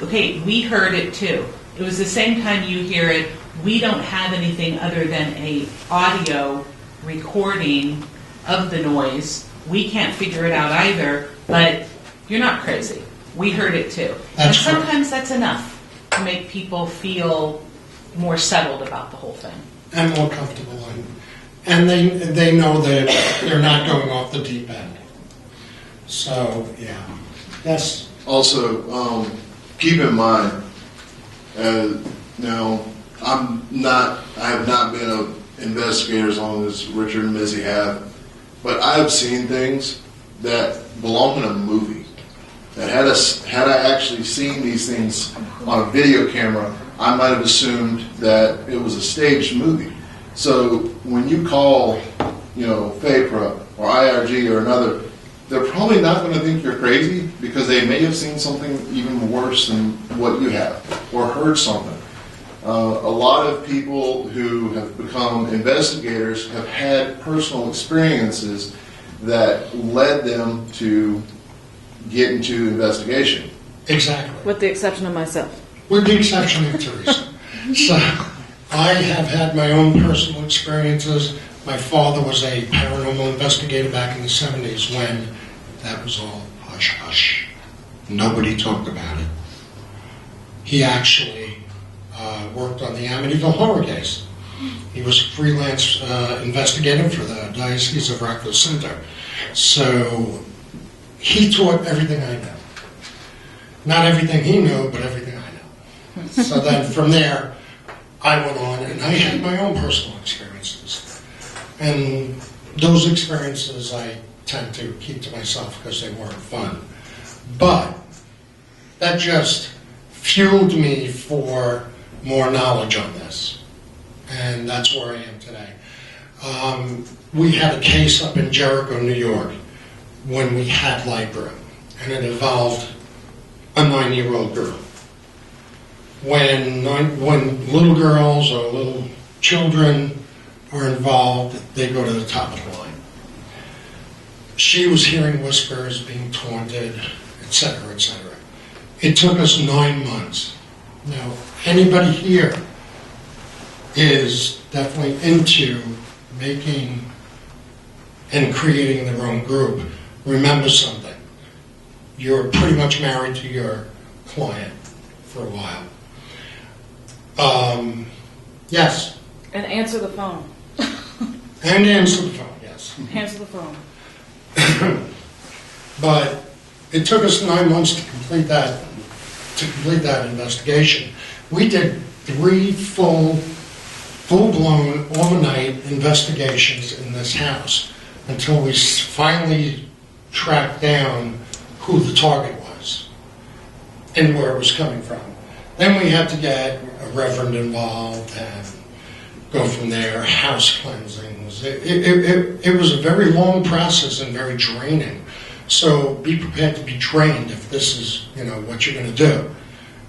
okay, we heard it too. It was the same time you hear it. We don't have anything other than a audio recording of the noise. We can't figure it out either, but you're not crazy. We heard it too. And sometimes that's enough to make people feel more settled about the whole thing. And more comfortable. And they know that they're not going off the deep end. So, yeah. Yes? Also, keep in mind, now, I have not been an investigator as long as Richard and Missy have, but I have seen things that belong in a movie. That had I actually seen these things on a video camera, I might have assumed that it was a staged movie. So when you call, FAPRA or IRG or another, they're probably not going to think you're crazy because they may have seen something even worse than what you have or heard something. A lot of people who have become investigators have had personal experiences that led them to get into investigation. Exactly. With the exception of myself. With the exception of Teresa. So I have had my own personal experiences. My father was a paranormal investigator back in the 70s when that was all hush-hush. Nobody talked about it. He actually worked on the Amityville horror case. He was a freelance investigator for the Diocese of Rockville Center. So he taught everything I know. Not everything he knew, but everything I know. So then from there, I went on and I had my own personal experiences. And those experiences I tend to keep to myself because they weren't fun. But that just fueled me for more knowledge on this. And that's where I am today. We had a case up in Jericho, New York, when we had Libra, and it involved a 9-year-old girl. When little girls or little children are involved, they go to the top of the line. She was hearing whispers, being taunted, etc., etc. It took us 9 months. Now, anybody here is definitely into making and creating their own group. Remember something. You're pretty much married to your client for a while. Yes? And answer the phone. And answer the phone, yes. Answer the phone. But it took us 9 months to complete that investigation. We did 3 full-blown, overnight investigations in this house until we finally tracked down who the target was and where it was coming from. Then we had to get a reverend involved and go from there, house cleansings. It was a very long process and very draining. So be prepared to be trained if this is, what you're going to do.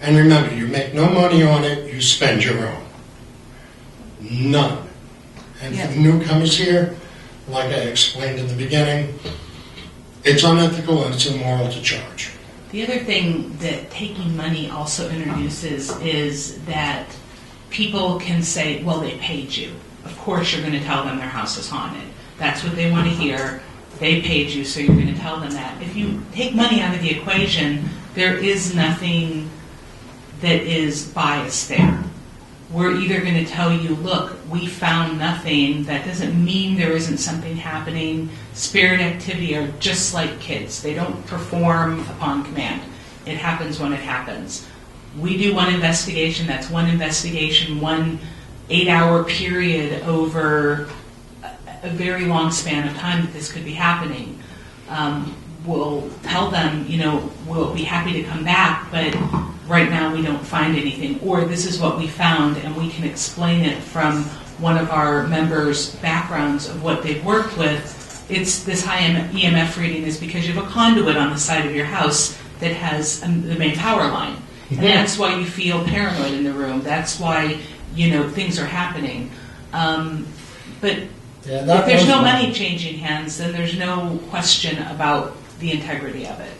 And remember, you make no money on it, you spend your own. None. And for the newcomers here, like I explained in the beginning, it's unethical and it's immoral to charge. The other thing that taking money also introduces is that people can say, well, they paid you. Of course you're going to tell them their house is haunted. That's what they want to hear. They paid you, so you're going to tell them that. If you take money out of the equation, there is nothing that is biased there. We're either going to tell you, look, we found nothing. That doesn't mean there isn't something happening. Spirit activity are just like kids. They don't perform upon command. It happens when it happens. We do one investigation. That's one investigation, 1 8-hour period over a very long span of time that this could be happening. We'll tell them, we'll be happy to come back, but right now we don't find anything. Or this is what we found, and we can explain it from one of our members' backgrounds of what they've worked with. It's this high EMF reading is because you have a conduit on the side of your house that has the main power line. And that's why you feel paranoid in the room. That's why, things are happening. But if there's no money changing hands, then there's no question about the integrity of it.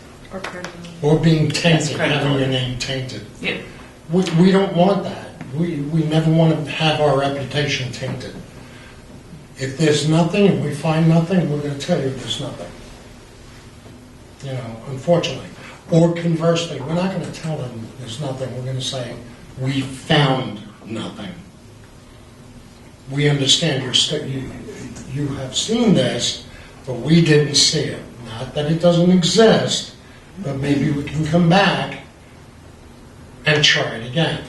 Or being tainted, having your name tainted. Yep. We don't want that. We never want to have our reputation tainted. If there's nothing, if we find nothing, we're going to tell you there's nothing. Unfortunately. Or conversely, we're not going to tell them there's nothing. We're going to say, we found nothing. We understand you have seen this, but we didn't see it. Not that it doesn't exist, but maybe we can come back and try it again.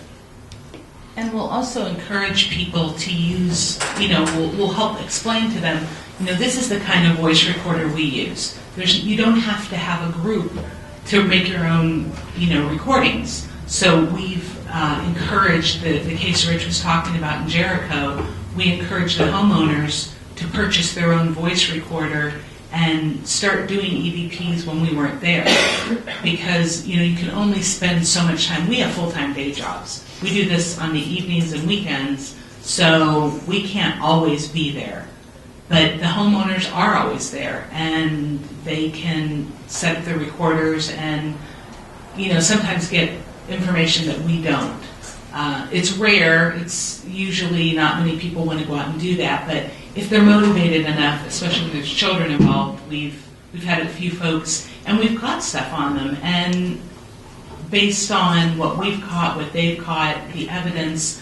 And we'll also encourage people to use, we'll help explain to them, this is the kind of voice recorder we use. You don't have to have a group to make your own, recordings. So we've encouraged the case Rich was talking about in Jericho. We encourage the homeowners to purchase their own voice recorder and start doing EVPs when we weren't there, because you can only spend so much time. We have full-time day jobs. We do this on the evenings and weekends, so we can't always be there. But the homeowners are always there, and they can set up their recorders and sometimes get information that we don't. It's rare. It's usually not many people want to go out and do that, but if they're motivated enough, especially when there's children involved, we've had a few folks, and we've caught stuff on them. And based on what we've caught, what they've caught, the evidence,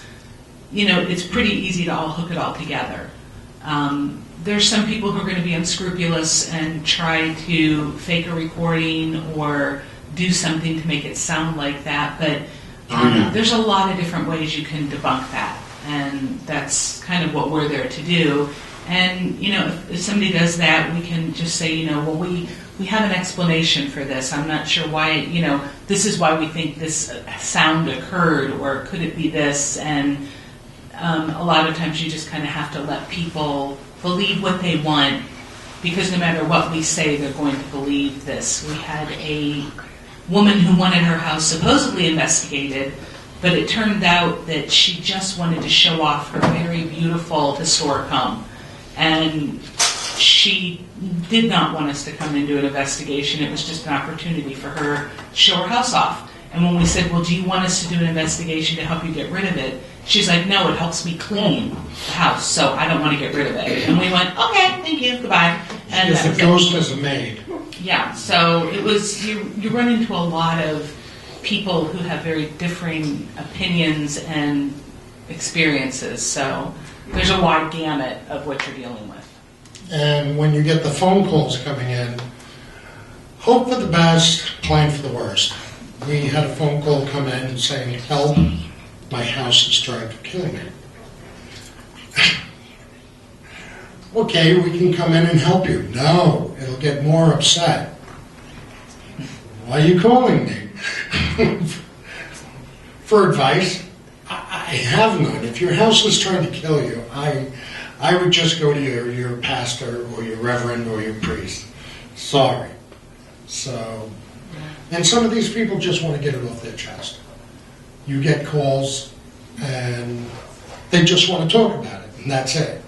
it's pretty easy to all hook it all together. There's some people who are going to be unscrupulous and try to fake a recording or do something to make it sound like that, but there's a lot of different ways you can debunk that, and that's kind of what we're there to do. And if somebody does that, we can just say, well, we have an explanation for this. I'm not sure why, this is why we think this sound occurred, or could it be this? And a lot of times you just kind of have to let people believe what they want, because no matter what we say, they're going to believe this. We had a woman who wanted her house supposedly investigated, but it turned out that she just wanted to show off her very beautiful historic home. And she did not want us to come and do an investigation. It was just an opportunity for her to show her house off. And when we said, well, do you want us to do an investigation to help you get rid of it? She's like, no, it helps me clean the house, so I don't want to get rid of it. And we went, okay, thank you, goodbye. And If the ghost is a maid. Yeah, so it was, you run into a lot of people who have very differing opinions and experiences, so there's a wide gamut of what you're dealing with. And when you get the phone calls coming in, hope for the best, plan for the worst. We had a phone call come in saying, help, my house is trying to kill me. Okay, we can come in and help you. No, it'll get more upset. Why are you calling me? For advice? I have none. If your house is trying to kill you, I would just go to your pastor or your reverend or your priest. Sorry. So, and some of these people just want to get it off their chest. You get calls and they just want to talk about it, and that's it.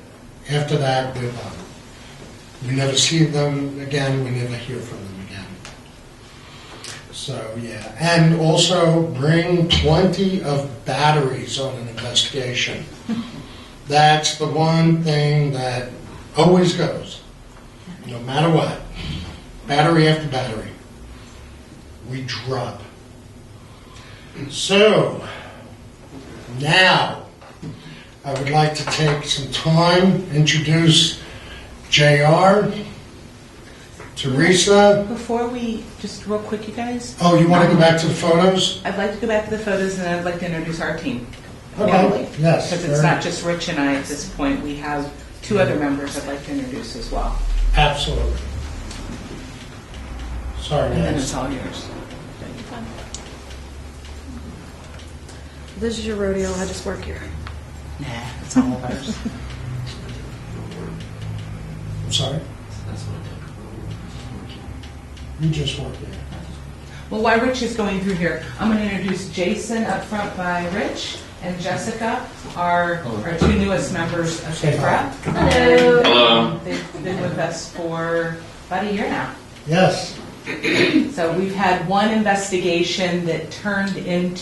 After that, they're done. We never see them again, we never hear from them again. So, yeah. And also bring plenty of batteries on an investigation. That's the one thing that always goes, no matter what. Battery after battery. We drop. So, now, I would like to take some time, introduce JR, Teresa. Before we, just real quick, you guys. Oh, you want to go back to the photos? I'd like to go back to the photos, and I'd like to introduce our team. Okay, yes. Because it's not just Rich and I at this point. We have two other members I'd like to introduce as well. Absolutely. Sorry, And then guys. it's all yours. This is your rodeo. I just work here. Nah, it's all of ours. I'm sorry? You just work here. Well, while Rich is going through here, I'm going to introduce Jason up front by Rich and Jessica, our two newest members of the prep. Hello. Hello. They've been with us for about a year now. Yes. So we've had one investigation that turned out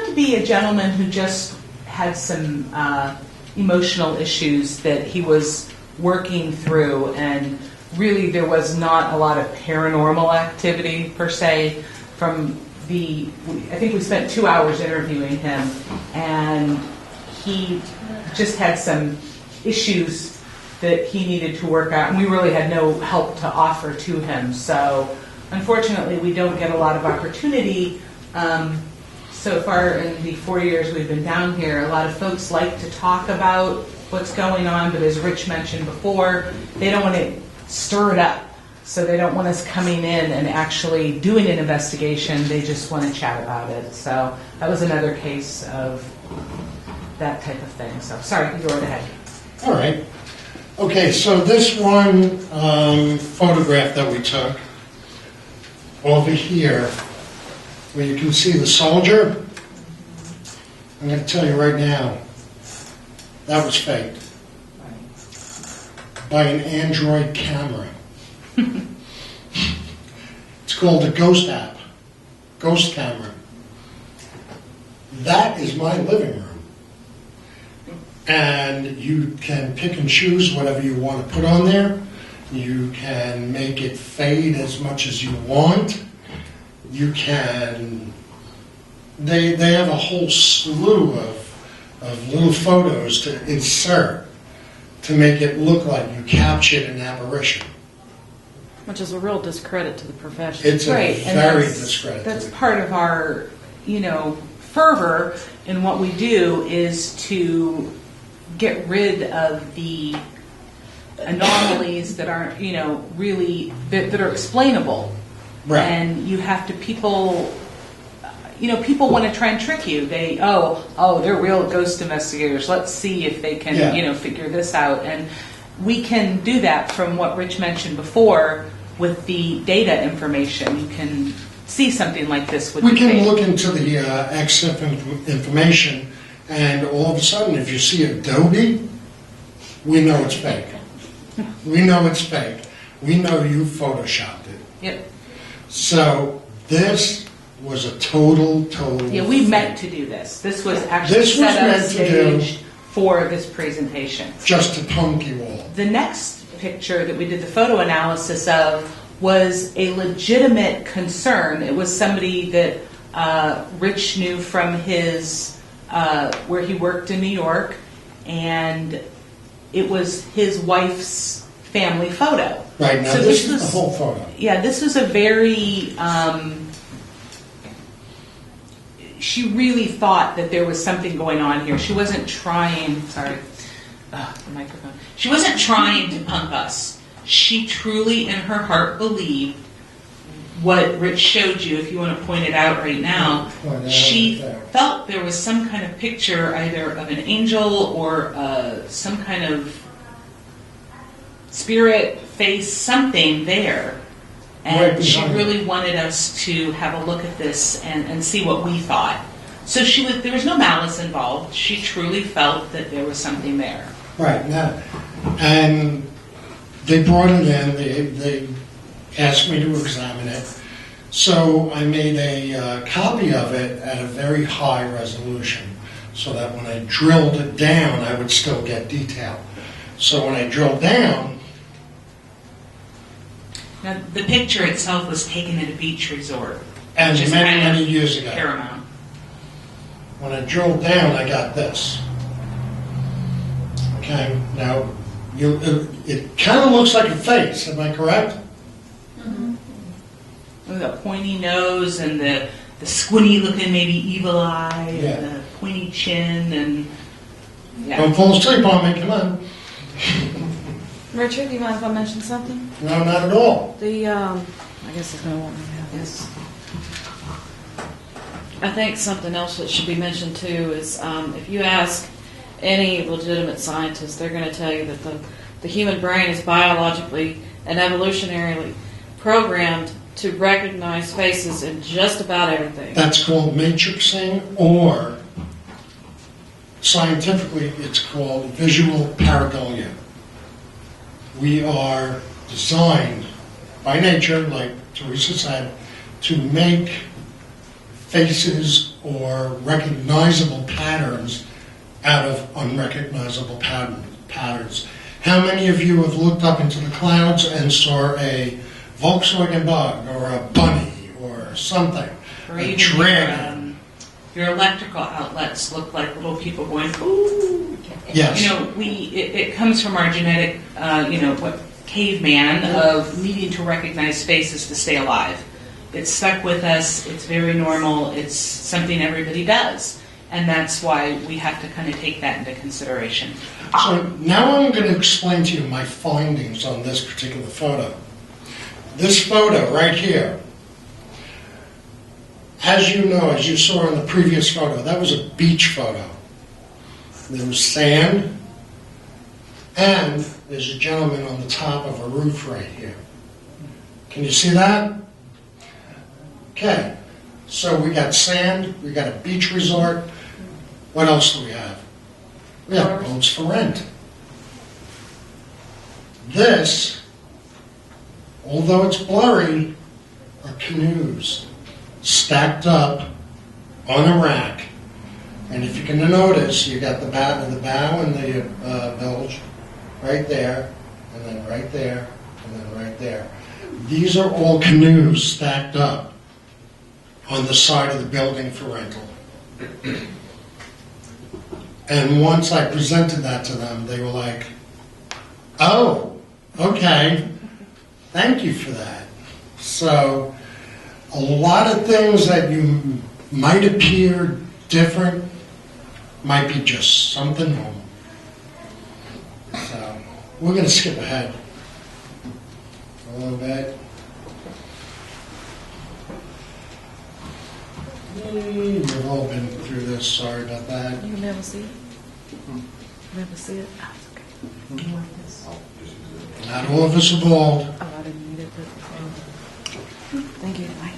to be a gentleman who just had some emotional issues that he was working through, and really there was not a lot of paranormal activity per se. I think we spent 2 hours interviewing him, and he just had some issues that he needed to work out, and we really had no help to offer to him. So unfortunately, we don't get a lot of opportunity. So far in the 4 years we've been down here, a lot of folks like to talk about what's going on, but as Rich mentioned before, they don't want to stir it up. So they don't want us coming in and actually doing an investigation. They just want to chat about it. So that was another case of that type of thing. So sorry, you go right ahead. All right. Okay, so this one photograph that we took over here, where you can see the soldier, I'm going to tell you right now, that was faked by an Android camera. It's called a ghost app, ghost camera. That is my living room. And you can pick and choose whatever you want to put on there. You can make it fade as much as you want. You can, they have a whole slew of little photos to insert to make it look like you captured an apparition. Which is a real discredit to the profession. It's a Right, and very that's- discredit. That's part of our, fervor in what we do is to get rid of the anomalies that aren't, really, that are explainable. Right. And you have to, people want to try and trick you. They're real ghost investigators. Let's see if they can, figure this out. And we can do that from what Rich mentioned before with the data information. You can see something like this with We the can data. look into the EXIF information, and all of a sudden, if you see Adobe, we know it's fake. We know it's fake. We know you photoshopped it. Yep. So this was a total. Yeah, we meant to do this. This was actually This was set up meant to do- staged for this presentation. Just to punk you all. The next picture that we did the photo analysis of was a legitimate concern. It was somebody that Rich knew from his where he worked in New York, and it was his wife's family photo. Right, now So this is was, the whole photo. Yeah, this was a very. She really thought that there was something going on here. She wasn't trying. Sorry, the microphone. She wasn't trying to punk us. She truly, in her heart, believed what Rich showed you, if you want to point it out right now. She felt there was some kind of picture, either of an angel or some kind of spirit face, something there Right And she behind really wanted us to have a look at this and see what we thought. So there was no malice involved. She truly felt that there was something there. Right, now, and they brought it in, they asked me to examine it. So I made a copy of it at a very high resolution, so that when I drilled it down, I would still get detail. So when I drilled down, Now, the picture itself was taken at a beach resort. and which is many, kind of many years ago, Paramount. when I drilled down, I got this. Okay, now, it kind of looks like a face, am I correct? With a pointy nose and the squinty looking maybe evil eye Yeah. and the pointy chin and Don't fall asleep on me, come on. Richard, do you mind if I mention something? No, not at all. I guess it's going to want me to have this. I think something else that should be mentioned too is if you ask any legitimate scientist, they're going to tell you that the human brain is biologically and evolutionarily programmed to recognize faces in just about everything. That's called matrixing, or scientifically it's called visual pareidolia. We are designed by nature, like Teresa said, to make faces or recognizable patterns out of unrecognizable patterns. How many of you have looked up into the clouds and saw a Volkswagen Bug or a bunny or something? or a even dragon. your electrical outlets look like little people going, ooh. Yes. You know, it comes from our genetic, caveman of needing to recognize faces to stay alive. It's stuck with us. It's very normal. It's something everybody does. And that's why we have to kind of take that into consideration. So now I'm going to explain to you my findings on this particular photo. This photo right here, as you know, as you saw in the previous photo, that was a beach photo. There was sand, and there's a gentleman on the top of a roof right here. Can you see that? Okay, so we got sand, we got a beach resort. What else do we have? We have boats for rent. This, although it's blurry, are canoes stacked up on a rack. And if you can notice, you got the bow and the bilge right there, and then right there, and then right there. These are all canoes stacked up on the side of the building for rental. And once I presented that to them, they were like, oh, okay, thank you for that. So a lot of things that you might appear different might be just something normal. So we're going to skip ahead a little bit. We've all been through this, sorry about that. You never see it? Never see it? Oh, it's okay. Not all of us are bald. Oh, I didn't need it, but thank you. Bye.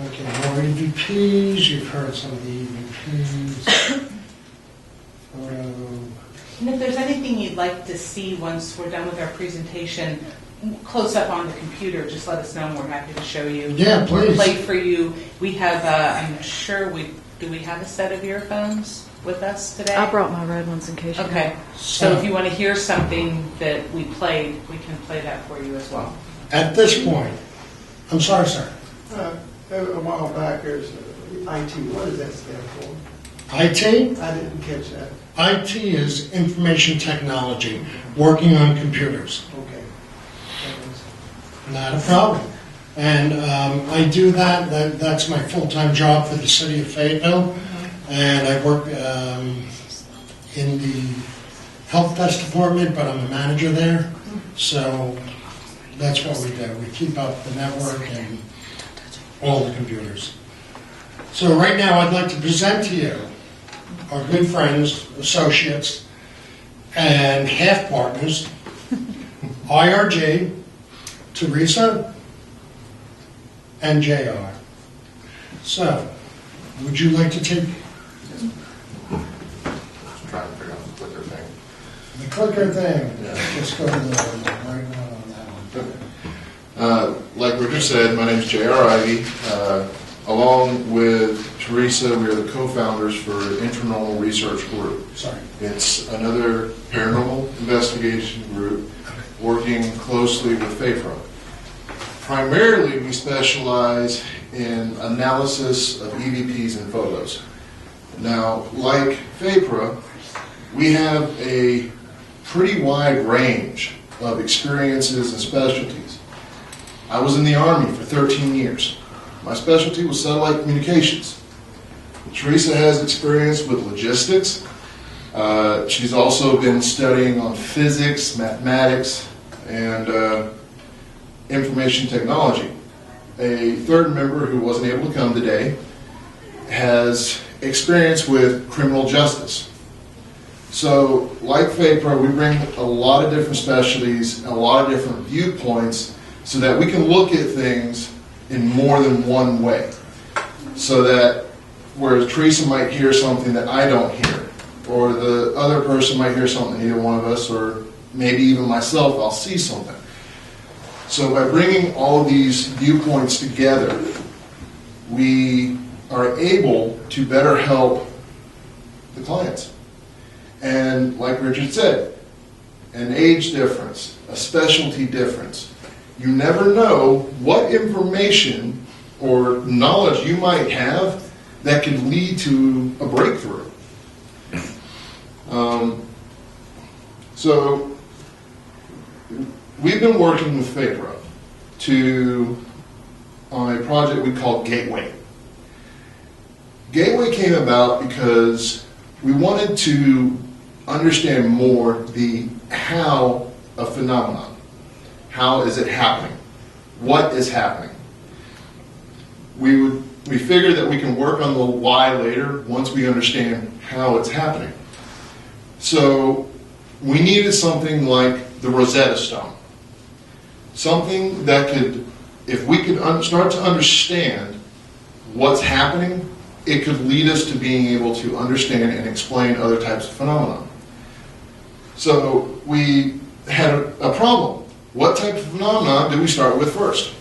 Okay, more EVPs. You've heard some of the EVPs. And if there's anything you'd like to see once we're done with our presentation, close up on the computer, just let us know and we're happy to show you. Yeah, please. Play for you. We have, I'm sure do we have a set of earphones with us today? I brought my red ones in case you Okay. So if you want to hear something that we played, we can play that for you as well. At this point, I'm sorry, sir. A while back, there's IT. What does that stand for? IT? I didn't catch that. IT is information technology, working on computers. Okay. Not a problem. And I do that. That's my full-time job for the city of Fayetteville. And I work in the help desk department, but I'm a manager there. So that's what we do. We keep up the network and all the computers. So right now I'd like to present to you our good friends, associates, and half partners, IRG, Teresa, and JR. So, would you like to take Trying to figure out the clicker thing. the clicker thing? Yeah. Let's go to the right one on that one. Like Richard said, my name is J.R. Ivy. Along with Teresa, we are the co-founders for Paranormal Research Group. Sorry. It's another paranormal investigation group working closely with FAFRA. Primarily, we specialize in analysis of EVPs and photos. Now, like FAFRA, we have a pretty wide range of experiences and specialties. I was in the Army for 13 years. My specialty was satellite communications. Teresa has experience with logistics. She's also been studying on physics, mathematics, and information technology. A third member who wasn't able to come today has experience with criminal justice. So, like FAPRA, we bring a lot of different specialties, a lot of different viewpoints, so that we can look at things in more than one way. So that whereas Teresa might hear something that I don't hear, or the other person might hear something, either one of us, or maybe even myself, I'll see something. So by bringing all of these viewpoints together, we are able to better help the clients. And like Richard said, an age difference, a specialty difference. You never know what information or knowledge you might have that could lead to a breakthrough. So we've been working with FAPRA on a project we call Gateway. Gateway came about because we wanted to understand more the how of phenomenon. How is it happening? What is happening? We figured that we can work on the why later once we understand how it's happening. So we needed something like the Rosetta Stone. Something that could, if we could start to understand what's happening, it could lead us to being able to understand and explain other types of phenomena. So we had a problem. What type of phenomena did we start with first?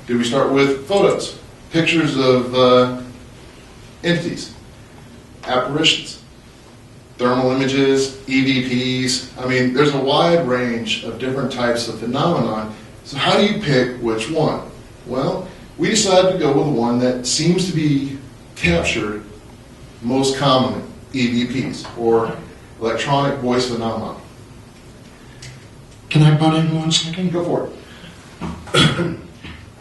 Did we start with photos, pictures of entities, apparitions, thermal images, EVPs? I mean, there's a wide range of different types of phenomenon. So how do you pick which one? Well, we decided to go with the one that seems to be captured most commonly, EVPs, or electronic voice phenomenon. Can I butt in 1 second? Go for it.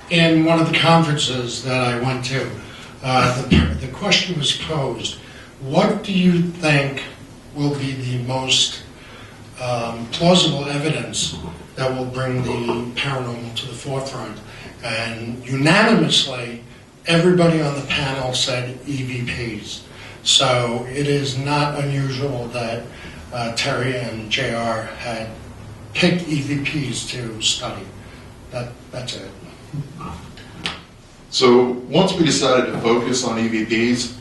In one of the conferences that I went to, the question was posed, what do you think will be the most plausible evidence that will bring the paranormal to the forefront? And unanimously, everybody on the panel said EVPs. So it is not unusual that Terry and JR had picked EVPs to study. That's it. So once we decided to focus on EVPs,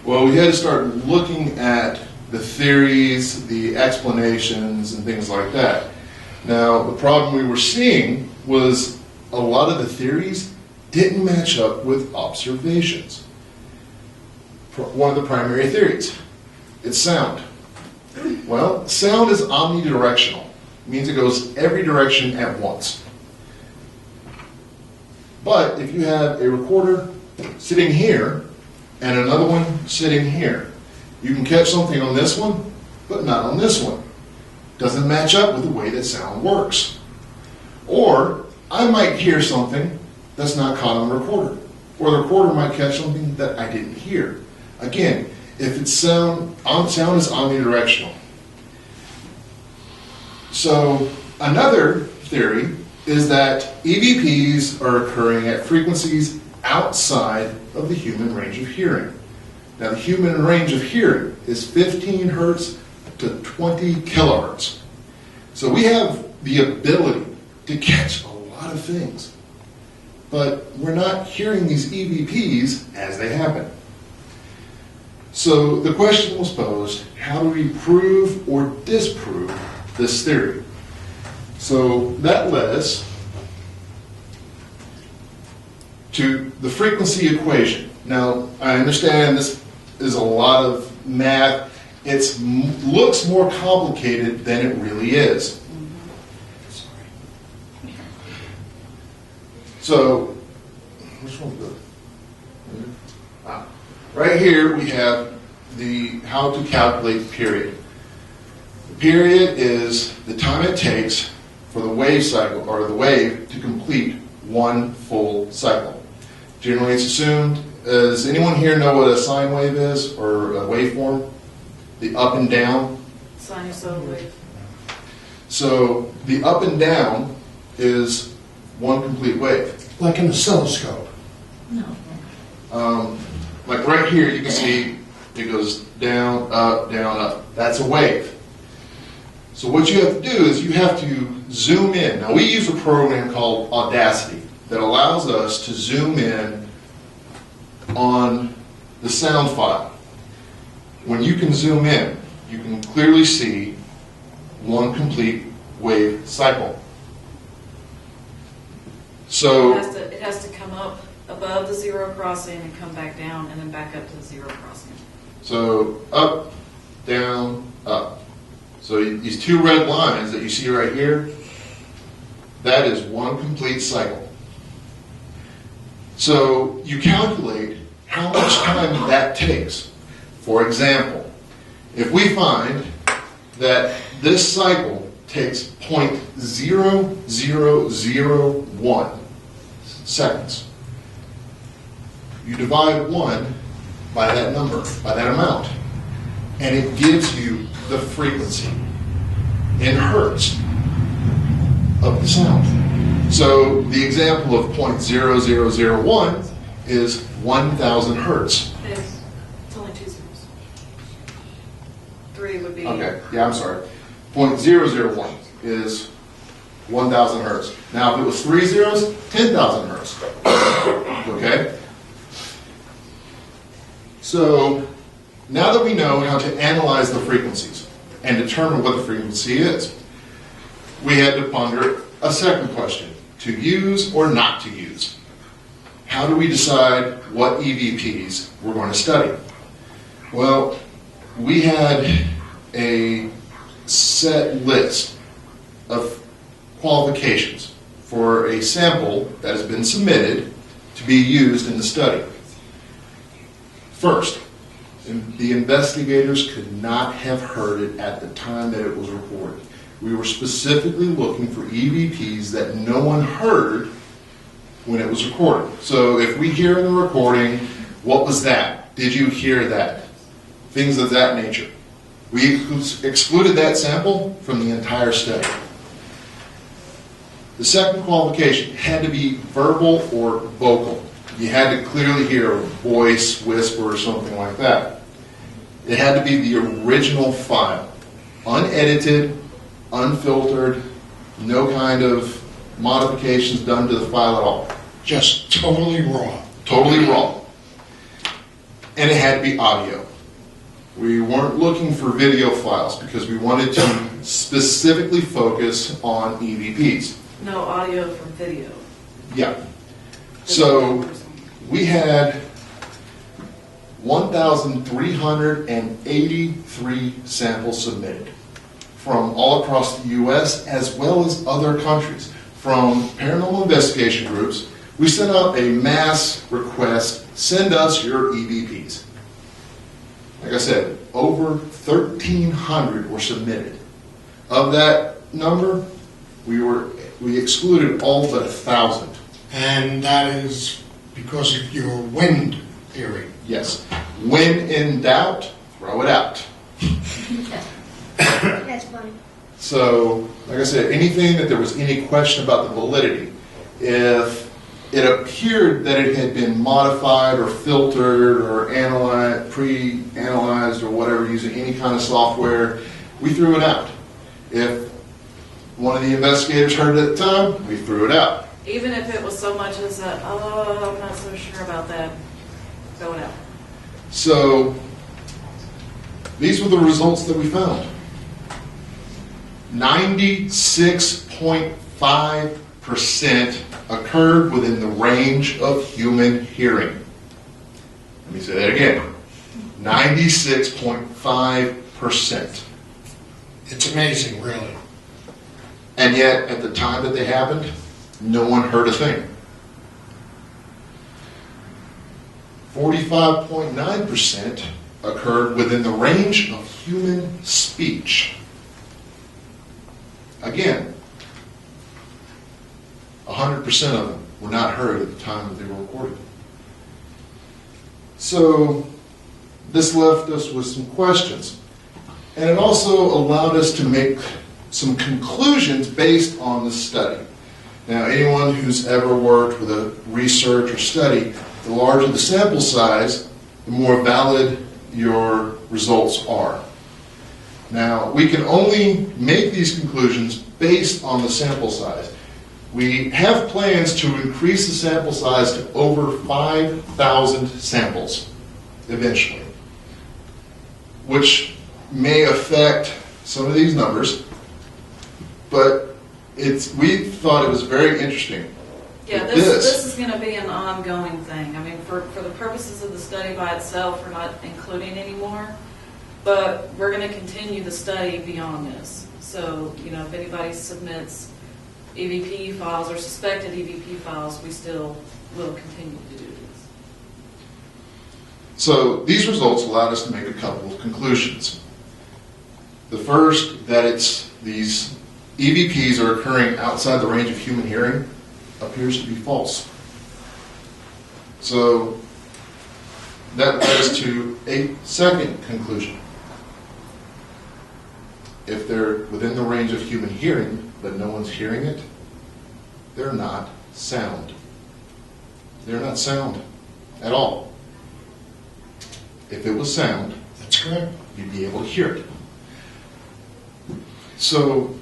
well, we had to start looking at the theories, the explanations, and things like that. Now, the problem we were seeing was a lot of the theories didn't match up with observations. One of the primary theories, it's sound. Well, sound is omnidirectional. It means it goes every direction at once. But if you have a recorder sitting here and another one sitting here, you can catch something on this one, but not on this one. Doesn't match up with the way that sound works. Or I might hear something that's not caught on the recorder. Or the recorder might catch something that I didn't hear. Again, if it's sound is omnidirectional. So another theory is that EVPs are occurring at frequencies outside of the human range of hearing. Now, the human range of hearing is 15 hertz to 20 kilohertz. So we have the ability to catch a lot of things, but we're not hearing these EVPs as they happen. So the question was posed, how do we prove or disprove this theory? So that led us to the frequency equation. Now, I understand this is a lot of math. It looks more complicated than it really is. So, which one's good? Right here we have the how to calculate period. The period is the time it takes for the wave cycle, or the wave, to complete one full cycle. Generally, it's assumed. Does anyone here know what a sine wave is, or a waveform? The up and down. Sinusoidal wave. So the up and down is one complete wave. Like an oscilloscope. No. Like right here, you can see it goes down, up, down, up. That's a wave. So what you have to do is you have to zoom in. Now, we use a program called Audacity that allows us to zoom in on the sound file. When you can zoom in, you can clearly see one complete wave cycle. So It has to come up above the zero crossing and come back down and then back up to the zero crossing. So up, down, up. So these two red lines that you see right here, that is one complete cycle. So you calculate how much time that takes. For example, if we find that this cycle takes 0.0001 seconds, you divide 1 by that number, by that amount, and it gives you the frequency in hertz of the sound. So the example of 0.0001 is 1,000 hertz. It's only 2 zeros. 3 would be... Okay, yeah, I'm sorry. 0.001 is 1,000 hertz. Now, if it was 3 zeros, 10,000 hertz. Okay? So, now that we know how to analyze the frequencies and determine what the frequency is, we had to ponder a second question: to use or not to use. How do we decide what EVPs we're going to study? Well, we had a set list of qualifications for a sample that has been submitted to be used in the study. First, the investigators could not have heard it at the time that it was recorded. We were specifically looking for EVPs that no one heard when it was recorded. So if we hear in the recording, what was that? Did you hear that? Things of that nature. We excluded that sample from the entire study. The second qualification had to be verbal or vocal. You had to clearly hear a voice, whisper, or something like that. It had to be the original file, unedited, unfiltered, no kind of modifications done to the file at all. Just totally raw. Totally raw. And it had to be audio. We weren't looking for video files because we wanted to specifically focus on EVPs. No audio from video. Yeah. So we had 1,383 samples submitted from all across the U.S. as well as other countries. From paranormal investigation groups, we sent out a mass request, send us your EVPs. Like I said, over 1,300 were submitted. Of that number, we excluded all but 1,000. And that is because of your wind theory. Yes. When in doubt, throw it out. That's funny. So, like I said, anything that there was any question about the validity, if it appeared that it had been modified or filtered or analyzed, pre-analyzed or whatever using any kind of software, we threw it out. If one of the investigators heard it at the time, we threw it out. Even if it was so much as a, oh, I'm not so sure about that, throw it out. So these were the results that we found. 96.5% occurred within the range of human hearing. Let me say that again. 96.5%. It's amazing, really. And yet, at the time that they happened, no one heard a thing. 45.9% occurred within the range of human speech. Again, 100% of them were not heard at the time that they were recorded. So, this left us with some questions. And it also allowed us to make some conclusions based on the study. Now, anyone who's ever worked with a research or study, the larger the sample size, the more valid your results are. Now, we can only make these conclusions based on the sample size. We have plans to increase the sample size to over 5,000 samples eventually, which may affect some of these numbers, but we thought it was very interesting. Yeah, this is going to be an ongoing thing. I mean, for the purposes of the study by itself, we're not including any more, but we're going to continue the study beyond this. So, if anybody submits EVP files or suspected EVP files, we still will continue to do this. So these results allowed us to make a couple of conclusions. The first, that these EVPs are occurring outside the range of human hearing, appears to be false. So that led us to a second conclusion. If they're within the range of human hearing, but no one's hearing it, they're not sound. They're not sound at all. If it was sound, That's correct. you'd be able to hear it. So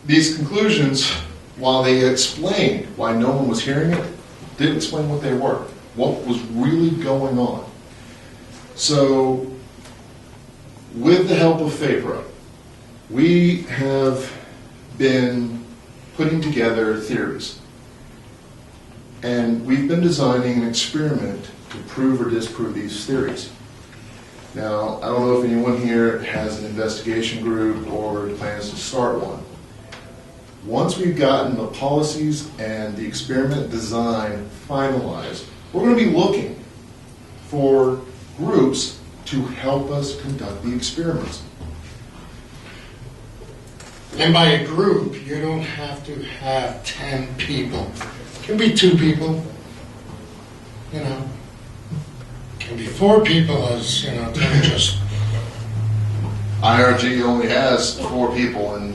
these conclusions, while they explained why no one was hearing it, didn't explain what they were, what was really going on. So with the help of FAPRA, we have been putting together theories. And we've been designing an experiment to prove or disprove these theories. Now, I don't know if anyone here has an investigation group or plans to start one. Once we've gotten the policies and the experiment design finalized, we're going to be looking for groups to help us conduct the experiments. And by a group, you don't have to have 10 people. It can be 2 people, It can be 4 people, as, to just... IRG only has 4 people, and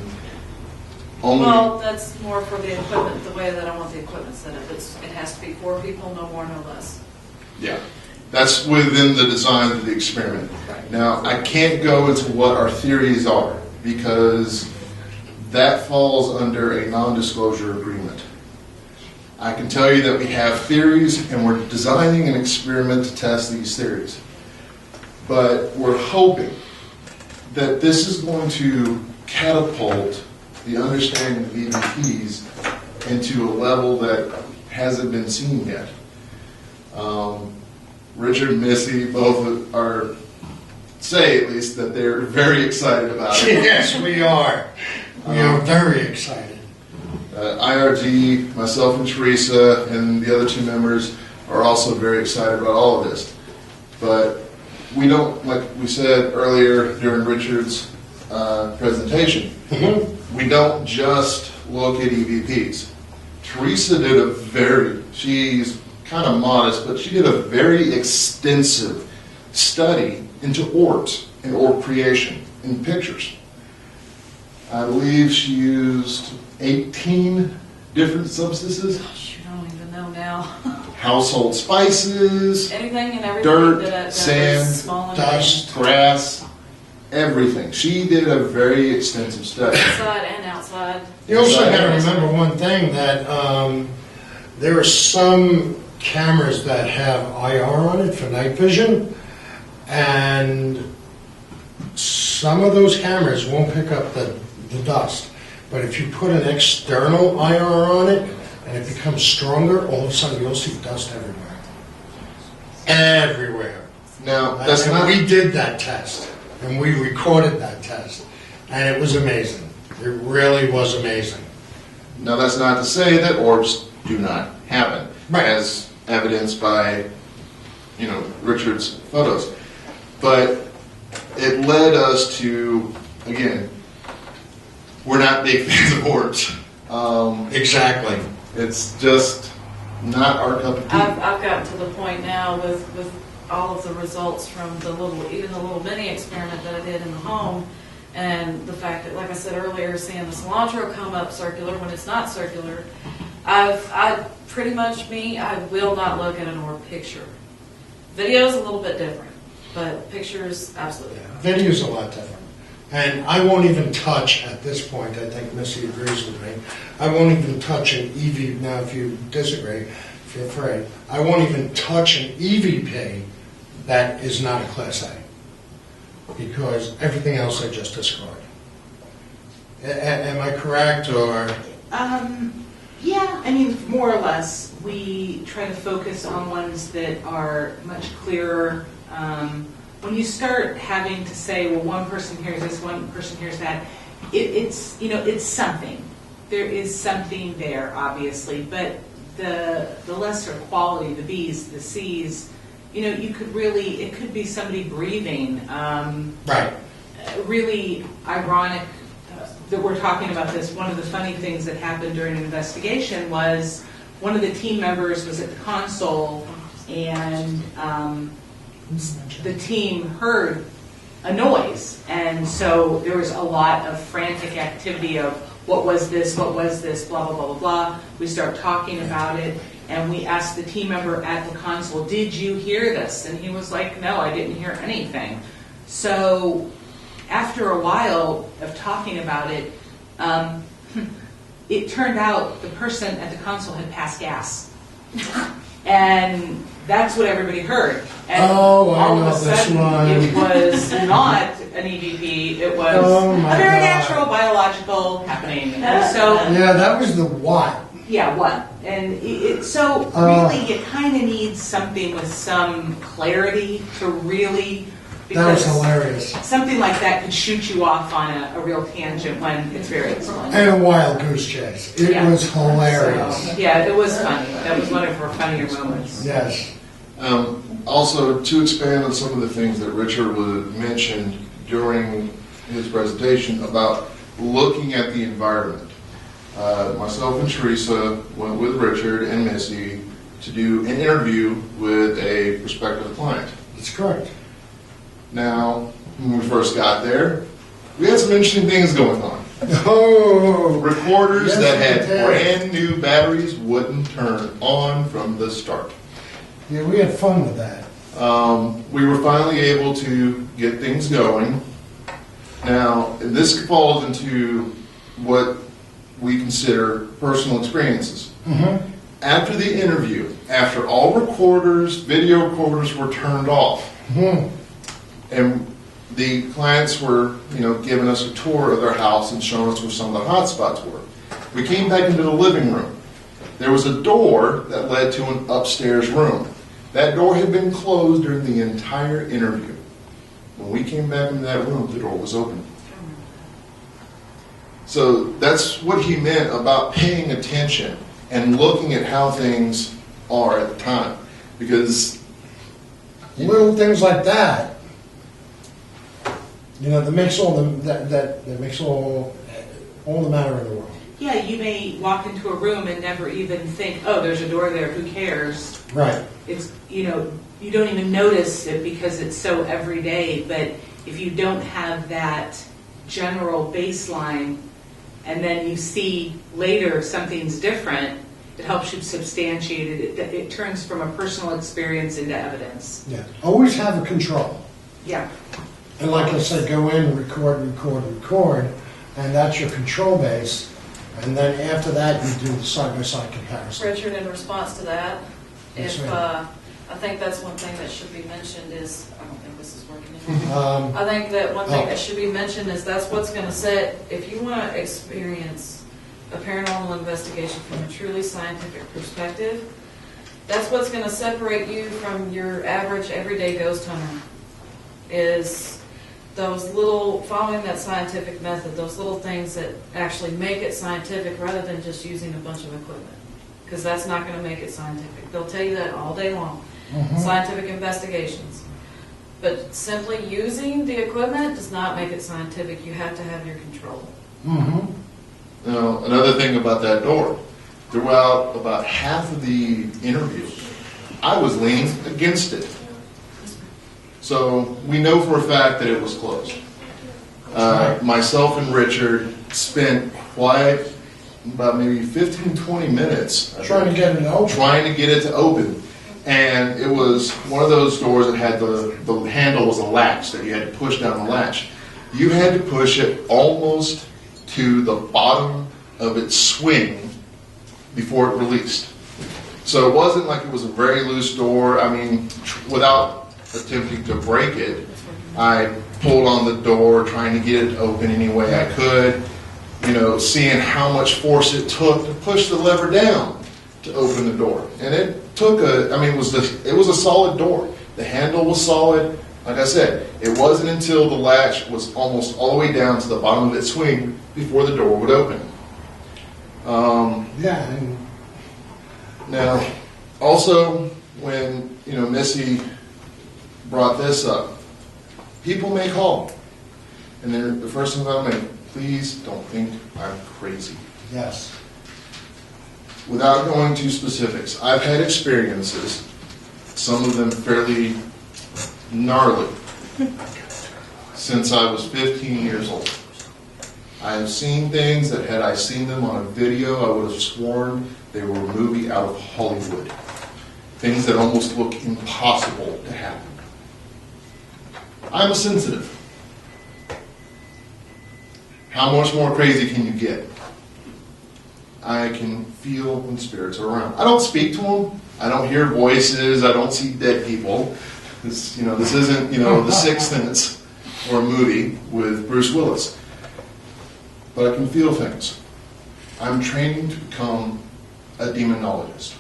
only... Well, that's more for the equipment, the way that I want the equipment set up. It has to be 4 people, no more, no less. Yeah, that's within the design of the experiment. Now, I can't go into what our theories are, because that falls under a non-disclosure agreement. I can tell you that we have theories, and we're designing an experiment to test these theories. But we're hoping that this is going to catapult the understanding of EVPs into a level that hasn't been seen yet. Richard and Missy both say at least that they're very excited about it. Yes, we are. We are very excited. IRG, myself and Teresa, and the other 2 members are also very excited about all of this. But we don't, like we said earlier during Richard's presentation, we don't just look at EVPs. Teresa she's kind of modest, but she did a very extensive study into orbs and orb creation in pictures. I believe she used 18 different substances. Gosh, you don't even know now. household spices, Anything and everything dirt, that sand, is small and dust, grass, everything. She did a very extensive study. big, inside and outside. You also got to remember one thing, that there are some cameras that have IR on it for night vision, and some of those cameras won't pick up the dust. But if you put an external IR on it and it becomes stronger, all of a sudden you'll see dust everywhere. Everywhere. Now, that's And not... we did that test, and we recorded that test, and it was amazing. It really was amazing. Now, that's not to say that orbs do not happen, Right. as evidenced by, Richard's photos. But it led us to, again, we're not big fans of orbs. Exactly. It's just not our cup of tea. I've gotten to the point now with all of the results from even the little mini experiment that I did in the home, and the fact that, like I said earlier, seeing the cilantro come up circular when it's not circular, I will not look at an orb picture. Video's a little bit different, but pictures, absolutely. Video's a lot different. And I won't even touch, at this point, I think Missy agrees with me, I won't even touch an EV, now if you disagree, feel free, I won't even touch an EVP that is not a Class A, because everything else I just described. Am I correct, or? Yeah, I mean, more or less. We try to focus on ones that are much clearer. When you start having to say, well, one person hears this, one person hears that, it's something. There is something there, obviously, but the lesser quality, the B's, the C's, you could really, it could be somebody breathing. Right. Really ironic that we're talking about this. One of the funny things that happened during an investigation was one of the team members was at the console, and the team heard a noise, and so there was a lot of frantic activity of what was this, blah, blah, blah, blah, blah. We start talking about it, and we asked the team member at the console, did you hear this? And he was like, no, I didn't hear anything. So after a while of talking about it, it turned out the person at the console had passed gas. And that's what everybody heard. And all of a sudden, it was not an EVP, it was a very natural biological happening. And so, Yeah, that was the what. yeah, what? And so really you kind of need something with some clarity to really, That was because hilarious. something like that could shoot you off on a real tangent when it's very explained. And a wild goose chase. It Yeah. was hilarious. So, yeah, it was funny. That was one of her funnier moments. Yes. Also, to expand on some of the things that Richard mentioned during his presentation about looking at the environment. Myself and Teresa went with Richard and Missy to do an interview with a prospective client. That's correct. Now, when we first got there, we had some interesting things going on. Oh, Recorders yes, that we had did. brand new batteries wouldn't turn on from the start. Yeah, we had fun with that. We were finally able to get things going. Now, this falls into what we consider personal experiences. Mm-hmm. After the interview, after all video recorders were turned off, Mm-hmm. and the clients were, giving us a tour of their house and showing us where some of the hot spots were, we came back into the living room. There was a door that led to an upstairs room. That door had been closed during the entire interview. When we came back into that room, the door was open. So that's what he meant about paying attention and looking at how things are at the time. Because Little things like that, that makes all that makes all the matter in the world. Yeah, you may walk into a room and never even think, oh, there's a door there, who cares? Right. It's, you don't even notice it because it's so everyday, but if you don't have that general baseline and then you see later something's different, It helps you substantiate it. It turns from a personal experience into evidence. Yeah. Always have a control. Yeah. And like I said, go in, record, and that's your control base. And then after that, you do the side-by-side comparison. Richard, in response to that, Yes, if ma'am. I think that's one thing that should be mentioned is, I don't think this is working anymore. I think that one thing that should be mentioned is that's what's going to set, if you want to experience a paranormal investigation from a truly scientific perspective, that's what's going to separate you from your average everyday ghost hunter, is those little, following that scientific method, those little things that actually make it scientific rather than just using a bunch of equipment. Because that's not going to make it scientific. They'll tell you that all day long. Scientific investigations. But simply using the equipment does not make it scientific. You have to have your control. Now, another thing about that door, throughout about half of the interview, I was leaning against it. So we know for a fact that it was closed. Myself and Richard spent quite about maybe 15, 20 minutes Trying to get it open. trying to get it to open. And it was one of those doors that had the handle was a latch that you had to push down the latch. You had to push it almost to the bottom of its swing before it released. So it wasn't like it was a very loose door. I mean, without attempting to break it, I pulled on the door, trying to get it open any way I could, seeing how much force it took to push the lever down to open the door. And it took it was a solid door. The handle was solid. Like I said, it wasn't until the latch was almost all the way down to the bottom of its swing before the door would open. And Now, also, when, Missy brought this up, people may call. And then the first thing I'm going to please don't think I'm crazy. yes. Without going to specifics, I've had experiences, some of them fairly gnarly, since I was 15 years old. I have seen things that had I seen them on a video, I would have sworn they were a movie out of Hollywood. Things that almost look impossible to happen. I'm a sensitive. How much more crazy can you get? I can feel when spirits are around. I don't speak to them. I don't hear voices. I don't see dead people. This isn't, The Sixth Sense or a movie with Bruce Willis. But I can feel things. I'm training to become a demonologist.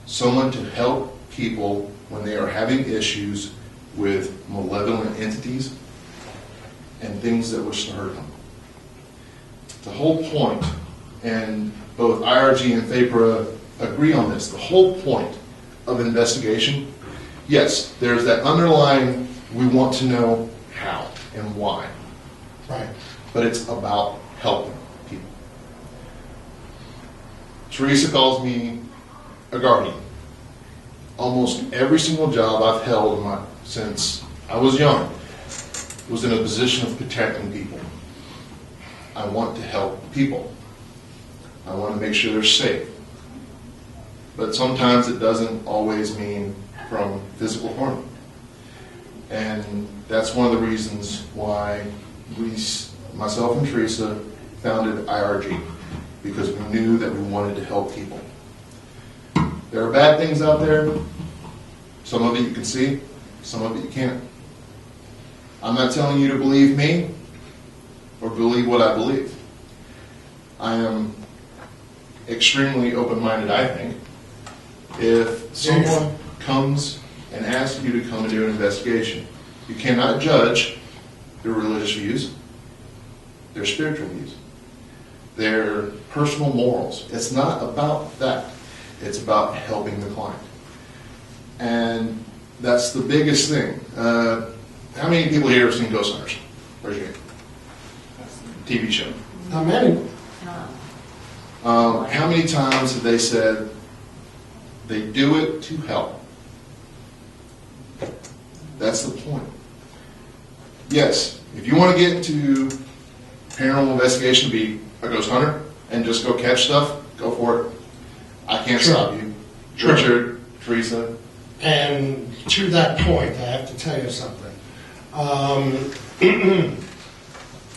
Someone to help people when they are having issues with malevolent entities and things that wish to hurt them. The whole point, and both IRG and FAPRA agree on this, the whole point of investigation, yes, there's that underlying, we want to know how and why. Right. But it's about helping people. Teresa calls me a guardian. Almost every single job I've held since I was young was in a position of protecting people. I want to help people. I want to make sure they're safe. But sometimes it doesn't always mean from physical harm. And that's one of the reasons why myself and Teresa founded IRG, because we knew that we wanted to help people. There are bad things out there. Some of it you can see, some of it you can't. I'm not telling you to believe me or believe what I believe. I am extremely open-minded, I think. If someone comes and asks you to come and do an investigation, you cannot judge their religious views, their spiritual views, their personal morals. It's not about that. It's about helping the client. And that's the biggest thing. How many people here have seen Ghost Hunters? Raise your hand. TV show. Not many. How many times have they said they do it to help? That's the point. Yes, if you want to get into paranormal investigation to be a ghost hunter and just go catch stuff, go for it. can't Sure. stop you. Sure. Richard, Teresa. And to that point, I have to tell you something.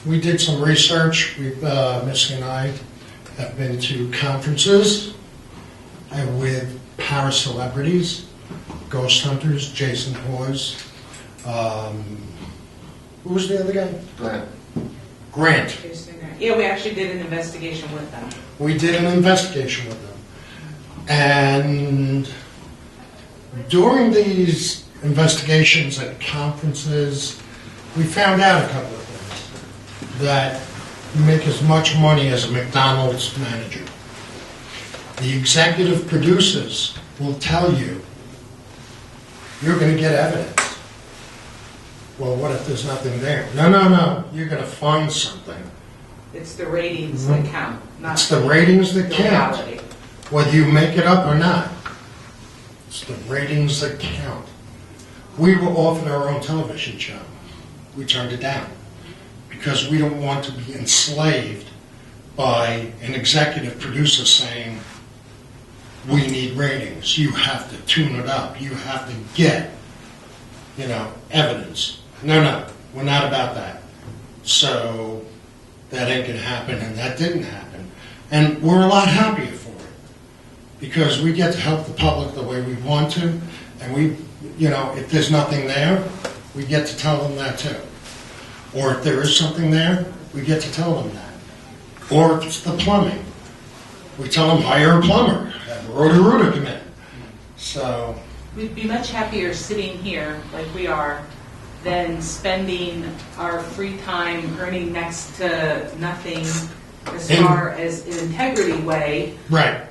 We did some research. Missy and I have been to conferences with para-celebrities, ghost hunters, Jason Hawes. Who was the other guy? Grant. Yeah, we actually did an investigation with them. We did an investigation with them. And during these investigations at conferences, we found out a couple of things. That you make as much money as a McDonald's manager. The executive producers will tell you, you're going to get evidence. Well, what if there's nothing there? No. You're going to find something. It's the ratings that count, not It's the ratings that the count. reality. Whether you make it up or not. It's the ratings that count. We were offered our own television show. We turned it down because we don't want to be enslaved by an executive producer saying, we need ratings. You have to tune it up. You have to get, evidence. No, we're not about that. So that ain't going to happen, and that didn't happen. And we're a lot happier for it because we get to help the public the way we want to, and we, if there's nothing there, we get to tell them that too. Or if there is something there, we get to tell them that. Or if it's the plumbing, we tell them hire a plumber, have a Roto-Rooter come in. So We'd be much happier sitting here like we are than spending our free time earning next to nothing as far as an integrity way. Right.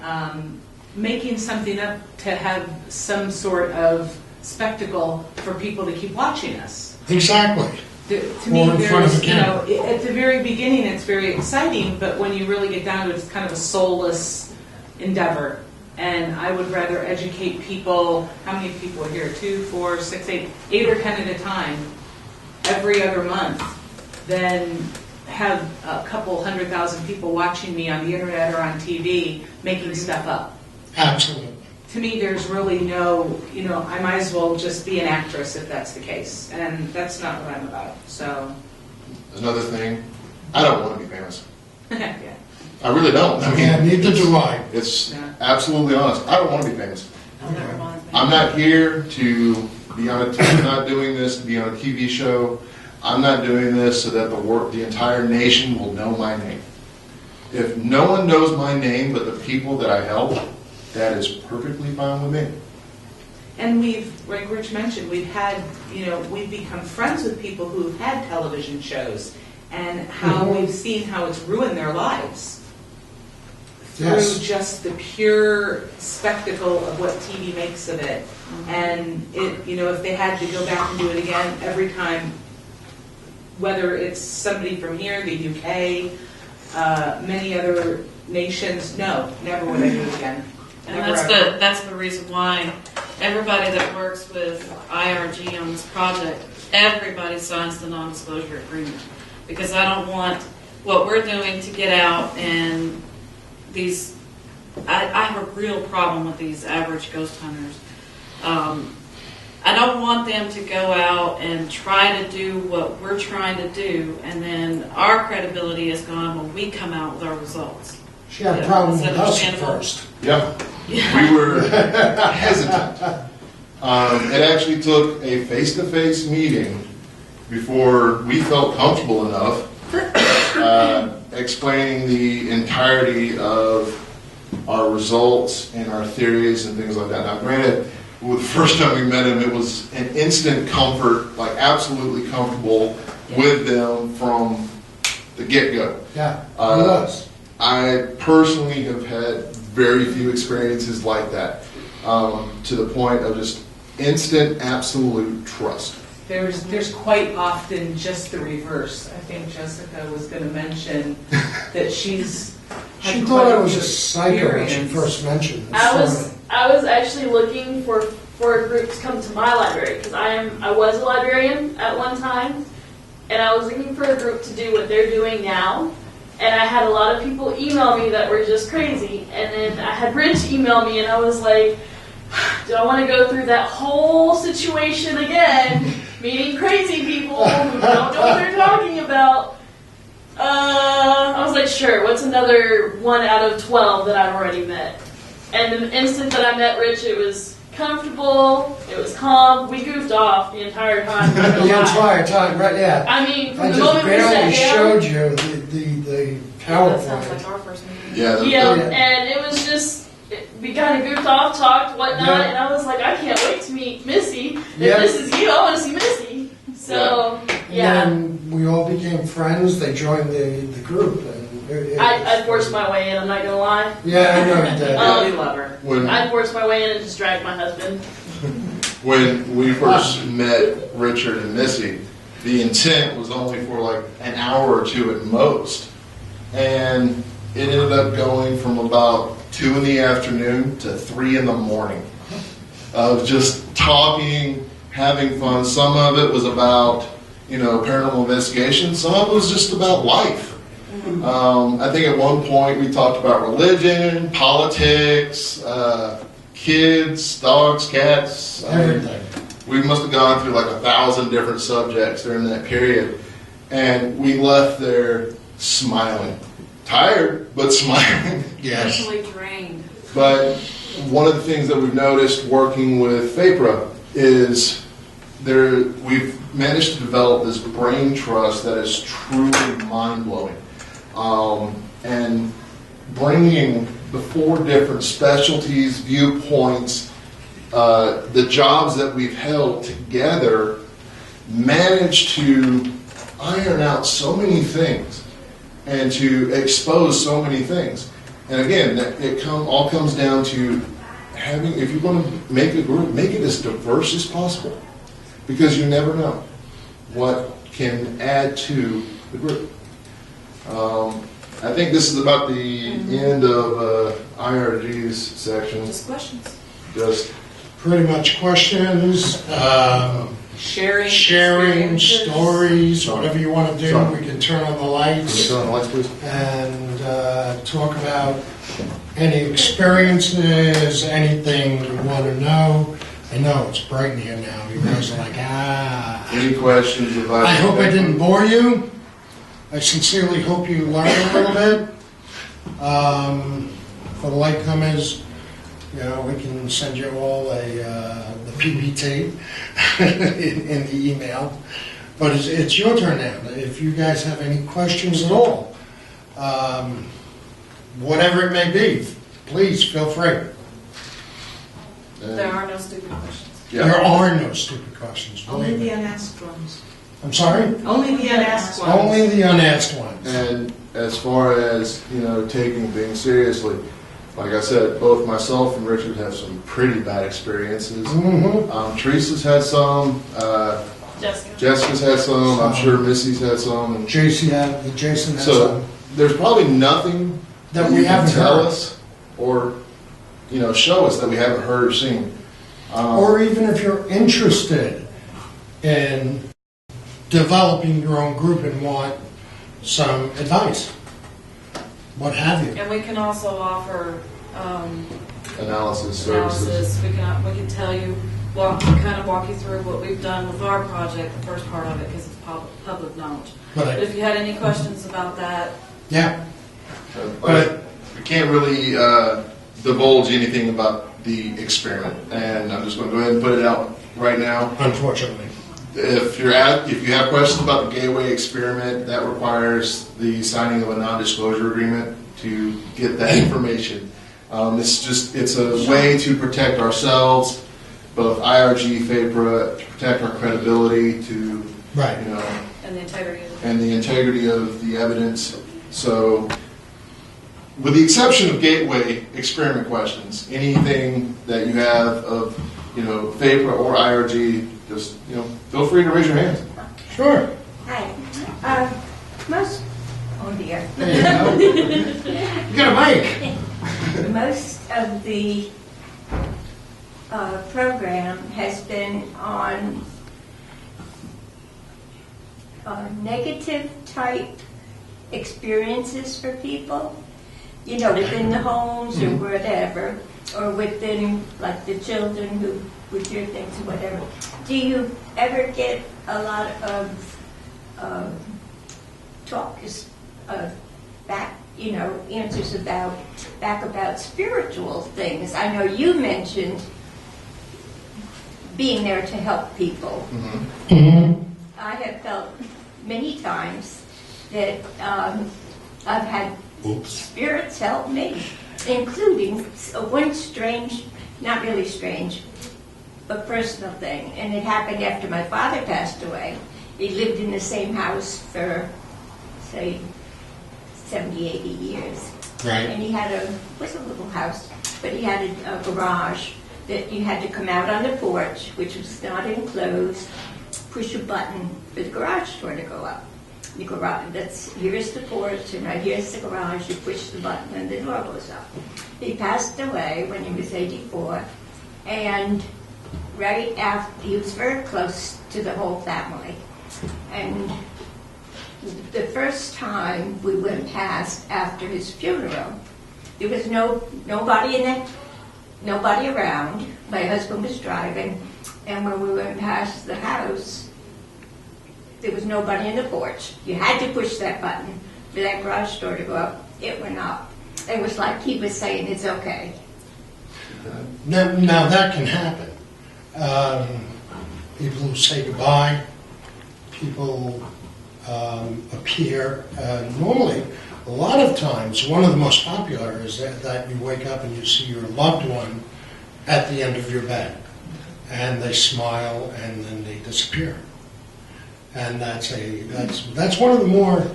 Making something up to have some sort of spectacle for people to keep watching us. Exactly. To me, there's, at the very beginning it's very exciting, but when you really get down to it, it's kind of a soulless endeavor. And I would rather educate people, how many people are here? 2, 4, 6, 8 or 10 at a time, every other month, than have a couple 100,000 people watching me on the internet or on TV making stuff up. Absolutely. To me, there's really no, I might as well just be an actress if that's the case. And that's not what I'm about, so. There's another thing. I don't want to be famous. Yeah. I really don't. Neither do I. It's absolutely honest. I don't want to be famous. I'm not here to be on I'm not doing this to be on a TV show. I'm not doing this so that the entire nation will know my name. If no one knows my name but the people that I help, that is perfectly fine with me. And we've, like Rich mentioned, we've had, we've become friends with people who've had television shows and how we've seen how it's ruined their lives. Yes. Through just the pure spectacle of what TV makes of it. And it, if they had to go back and do it again every time, whether it's somebody from here, the UK, many other nations, no, never would I do it again. And Never that's the reason why everybody that works with IRG on this project, everybody signs the non-disclosure agreement. Because I don't want what we're doing to get out and these, I have a real problem with these average ghost hunters. I don't want them to go out and try to do what we're trying to do, and then our credibility is gone when we come out with our results. She had a problem with us at first. Yeah. We were hesitant. It actually took a face-to-face meeting before we felt comfortable enough explaining the entirety of our results and our theories and things like that. Now, granted, the first time we met him, it was an instant comfort, like absolutely comfortable with them from the get-go. Yeah, it was. I personally have had very few experiences like that, to the point of just instant, absolute trust. There's quite often just the reverse. I think Jessica was going to mention that she thought I was a psycho when she first mentioned this. I was actually looking for a group to come to my library because I was a librarian at one time, and I was looking for a group to do what they're doing now. And I had a lot of people email me that were just crazy. And then I had Rich email me, and I was like, do I want to go through that whole situation again, meeting crazy people who don't know what they're talking about? I was like, sure, what's another 1 out of 12 that I've already met? And the instant that I met Rich, it was comfortable, it was calm, we goofed off the entire time. The entire time, right, yeah. I mean, from I the just moment we sat barely down. showed you the That sounds PowerPoint. like our first meeting. Yeah, Yeah, and it was just, we kind of goofed off, talked, whatnot, Yeah. and I was like, I can't wait to meet Missy. If Yeah. this is you, I want to see Missy. So, yeah. And we all became friends. They joined the group. And I forced my way in, I'm not going to lie. Yeah, I know you did. We love her. I forced my way in and just dragged my husband. When we first met Richard and Missy, the intent was only for like an hour or two at most. And it ended up going from about 2 in the afternoon to 3 in the morning of just talking, having fun. Some of it was about, paranormal investigation. Some of it was just about life. I think at one point we talked about religion, politics, kids, dogs, cats. Everything. We must have gone through like 1,000 different subjects during that period. And we left there smiling. Tired, but smiling. Yes. Mentally drained. But one of the things that we've noticed working with FAPRA is we've managed to develop this brain trust that is truly mind-blowing. And bringing the 4 different specialties, viewpoints, the jobs that we've held together, managed to iron out so many things and to expose so many things. And again, it all comes down to if you're going to make a group, make it as diverse as possible, because you never know what can add to the group. I think this is about the end of IRG's section. Just questions. Just Pretty much questions, Sharing experiences. stories, whatever you want to do. Sorry. We can turn on the Can you lights turn on the lights, please? and talk about any experiences, anything you want to know. I know it's bright in here now. You guys are like, Any questions about? I hope I didn't bore you. I sincerely hope you learned a little bit. For the latecomers, we can send you all the PPT in the email. But it's your turn now. If you guys have any questions at all, whatever it may be, please feel free. There are no stupid questions. Yeah. There are no stupid questions. Only believe the me. unasked ones. I'm sorry? Only the unasked ones. Only the unasked ones. And as far as, taking things seriously, like I said, both myself and Richard have some pretty bad experiences. Mm-hmm. Teresa's had some, Jessica's had some, I'm sure Missy's had some. And Jason has so there's probably nothing that you we can haven't tell heard. us or, show us that we haven't heard or seen. Or even if you're interested in developing your own group and want some advice, what have you. And we can also offer Analysis services. analysis. We can tell you, kind of walk you through what we've done with our project, the first part of it, because it's public knowledge. But if you had any questions about that, Yeah. But we can't really divulge anything about the experiment, and I'm just going to go ahead and put it out right now. Unfortunately. If you have questions about the gateway experiment, that requires the signing of a non-disclosure agreement to get that information. It's a way to protect ourselves, both IRG, FAPRA, to protect our credibility, to Right. and the integrity of it. and the integrity of the evidence. So, with the exception of gateway experiment questions, anything that you have of, FAPRA or IRG, just, feel free to raise your hand. Sure. Hi. Oh dear. There you go. You got a mic. Most of the program has been on negative type experiences for people, you know, within the homes or whatever, or within, like, the children who would hear things or whatever. Do you ever get a lot of talk, back, you know, answers back about spiritual things? I know you mentioned being there to help people. I have felt many times that I've had spirits help me, including one strange, not really strange, but personal thing. And it happened after my father passed away. He lived in the same house for, say, 70, 80 years. Right. And he had it was a little house, but he had a garage that you had to come out on the porch, which was not enclosed, push a button for the garage door to go up. The garage, here's the porch, and right here's the garage. You push the button, and the door goes up. He passed away when he was 84, and right after, he was very close to the whole family. And the first time we went past after his funeral, there was nobody around. My husband was driving, and when we went past the house, there was nobody in the porch. You had to push that button for that garage door to go up. It went up. It was like he was saying, it's okay. Now that can happen. People who say goodbye, people appear. Normally, a lot of times, one of the most popular is that you wake up and you see your loved one at the end of your bed. And they smile and then they disappear. And that's one of the more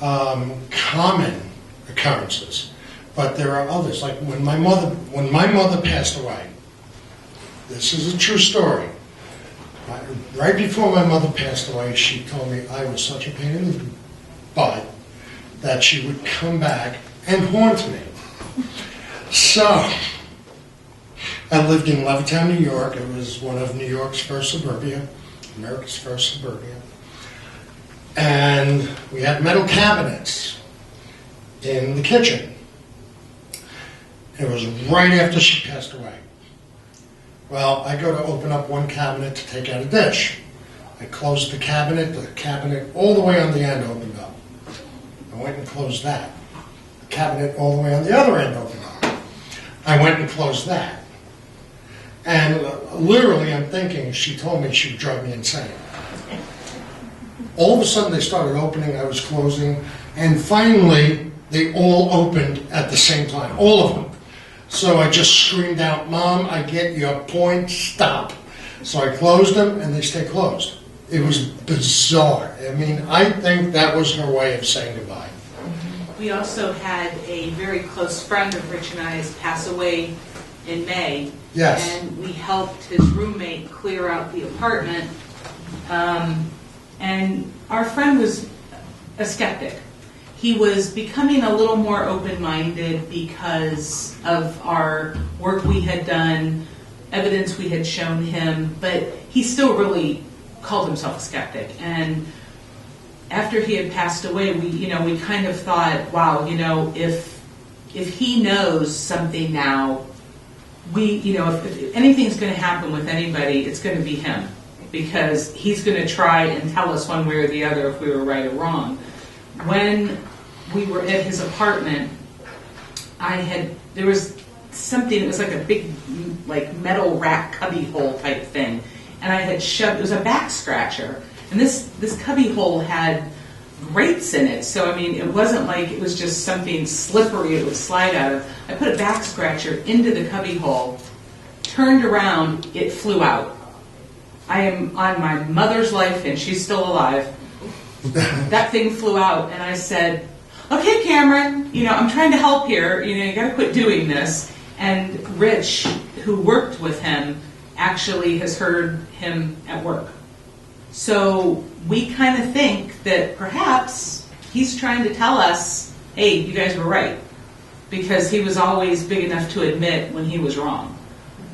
common occurrences. But there are others. Like when my mother passed away. This is a true story. Right before my mother passed away, she told me I was such a pain in the butt that she would come back and haunt me. So I lived in Levittown, New York. It was one of New York's first suburbia, America's first suburbia. And we had metal cabinets in the kitchen. It was right after she passed away. Well, I go to open up one cabinet to take out a dish. I closed the cabinet all the way on the end opened up. I went and closed that. The cabinet all the way on the other end opened up. I went and closed that. And literally, I'm thinking, she told me she would drive me insane. All of a sudden, they started opening, I was closing, and finally, they all opened at the same time, all of them. So I just screamed out, "Mom, I get your point, stop." So I closed them, and they stayed closed. It was bizarre. I mean, I think that was her way of saying goodbye. We also had a very close friend of Rich and I's pass away in May. Yes. And we helped his roommate clear out the apartment. And our friend was a skeptic. He was becoming a little more open-minded because of our work we had done, evidence we had shown him, but he still really called himself a skeptic. And after he had passed away, we kind of thought, wow, if he knows something now, if anything's going to happen with anybody, it's going to be him, because he's going to try and tell us one way or the other if we were right or wrong. When we were at his apartment, there was something, it was like a big metal rack cubby hole type thing, and I had shoved, it was a back scratcher, and this cubby hole had grates in it, so it wasn't like it was just something slippery it would slide out of. I put a back scratcher into the cubby hole, turned around, it flew out. I am on my mother's life and she's still alive. That thing flew out, and I said, "Okay, Cameron, I'm trying to help here. You got to quit doing this." And Rich, who worked with him, actually has heard him at work. So we kind of think that perhaps he's trying to tell us, "Hey, you guys were right," because he was always big enough to admit when he was wrong.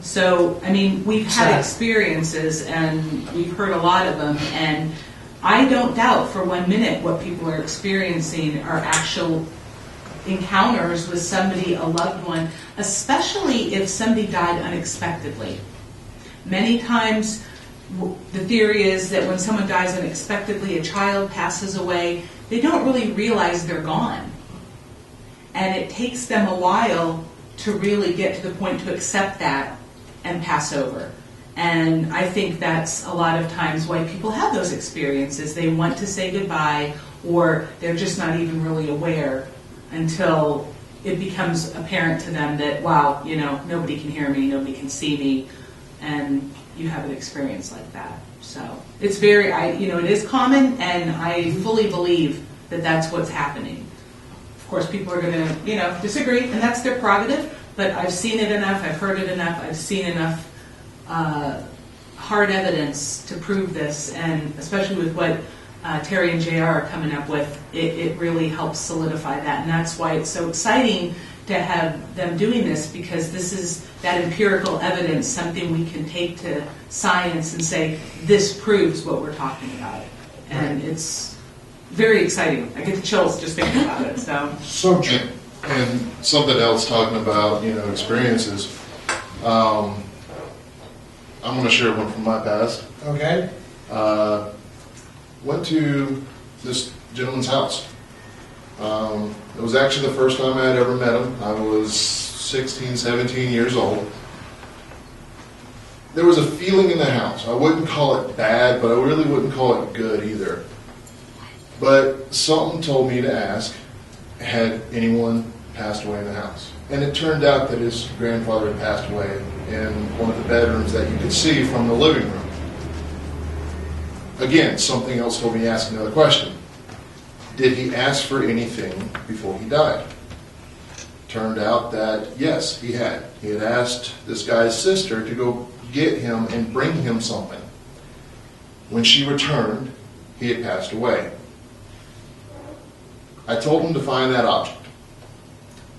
So, we've had experiences, and we've heard a lot of them, and I don't doubt for 1 minute what people are experiencing are actual encounters with somebody, a loved one, especially if somebody died unexpectedly. Many times, the theory is that when someone dies unexpectedly, a child passes away, they don't really realize they're gone. And it takes them a while to really get to the point to accept that and pass over. And I think that's a lot of times why people have those experiences. They want to say goodbye, or they're just not even really aware until it becomes apparent to them that, wow, you know, nobody can hear me, nobody can see me, and you have an experience like that. So it's very, it is common, and I fully believe that that's what's happening. Of course, people are going to, disagree, and that's their prerogative, but I've seen it enough, I've heard it enough, I've seen enough hard evidence to prove this, and especially with what Terry and JR are coming up with, it really helps solidify that, and that's why it's so exciting to have them doing this, because this is that empirical evidence, something we can take to science and say, this proves what we're talking about. And it's very exciting. I get the chills just thinking about it. So true. And something else talking about, experiences. I'm going to share one from my past. Okay. Went to this gentleman's house. It was actually the first time I had ever met him. I was 16, 17 years old. There was a feeling in the house. I wouldn't call it bad, but I really wouldn't call it good either. But something told me to ask, had anyone passed away in the house? And it turned out that his grandfather had passed away in one of the bedrooms that you could see from the living room. Again, something else told me to ask another question. Did he ask for anything before he died? Turned out that, yes, he had. He had asked this guy's sister to go get him and bring him something. When she returned, he had passed away. I told him to find that object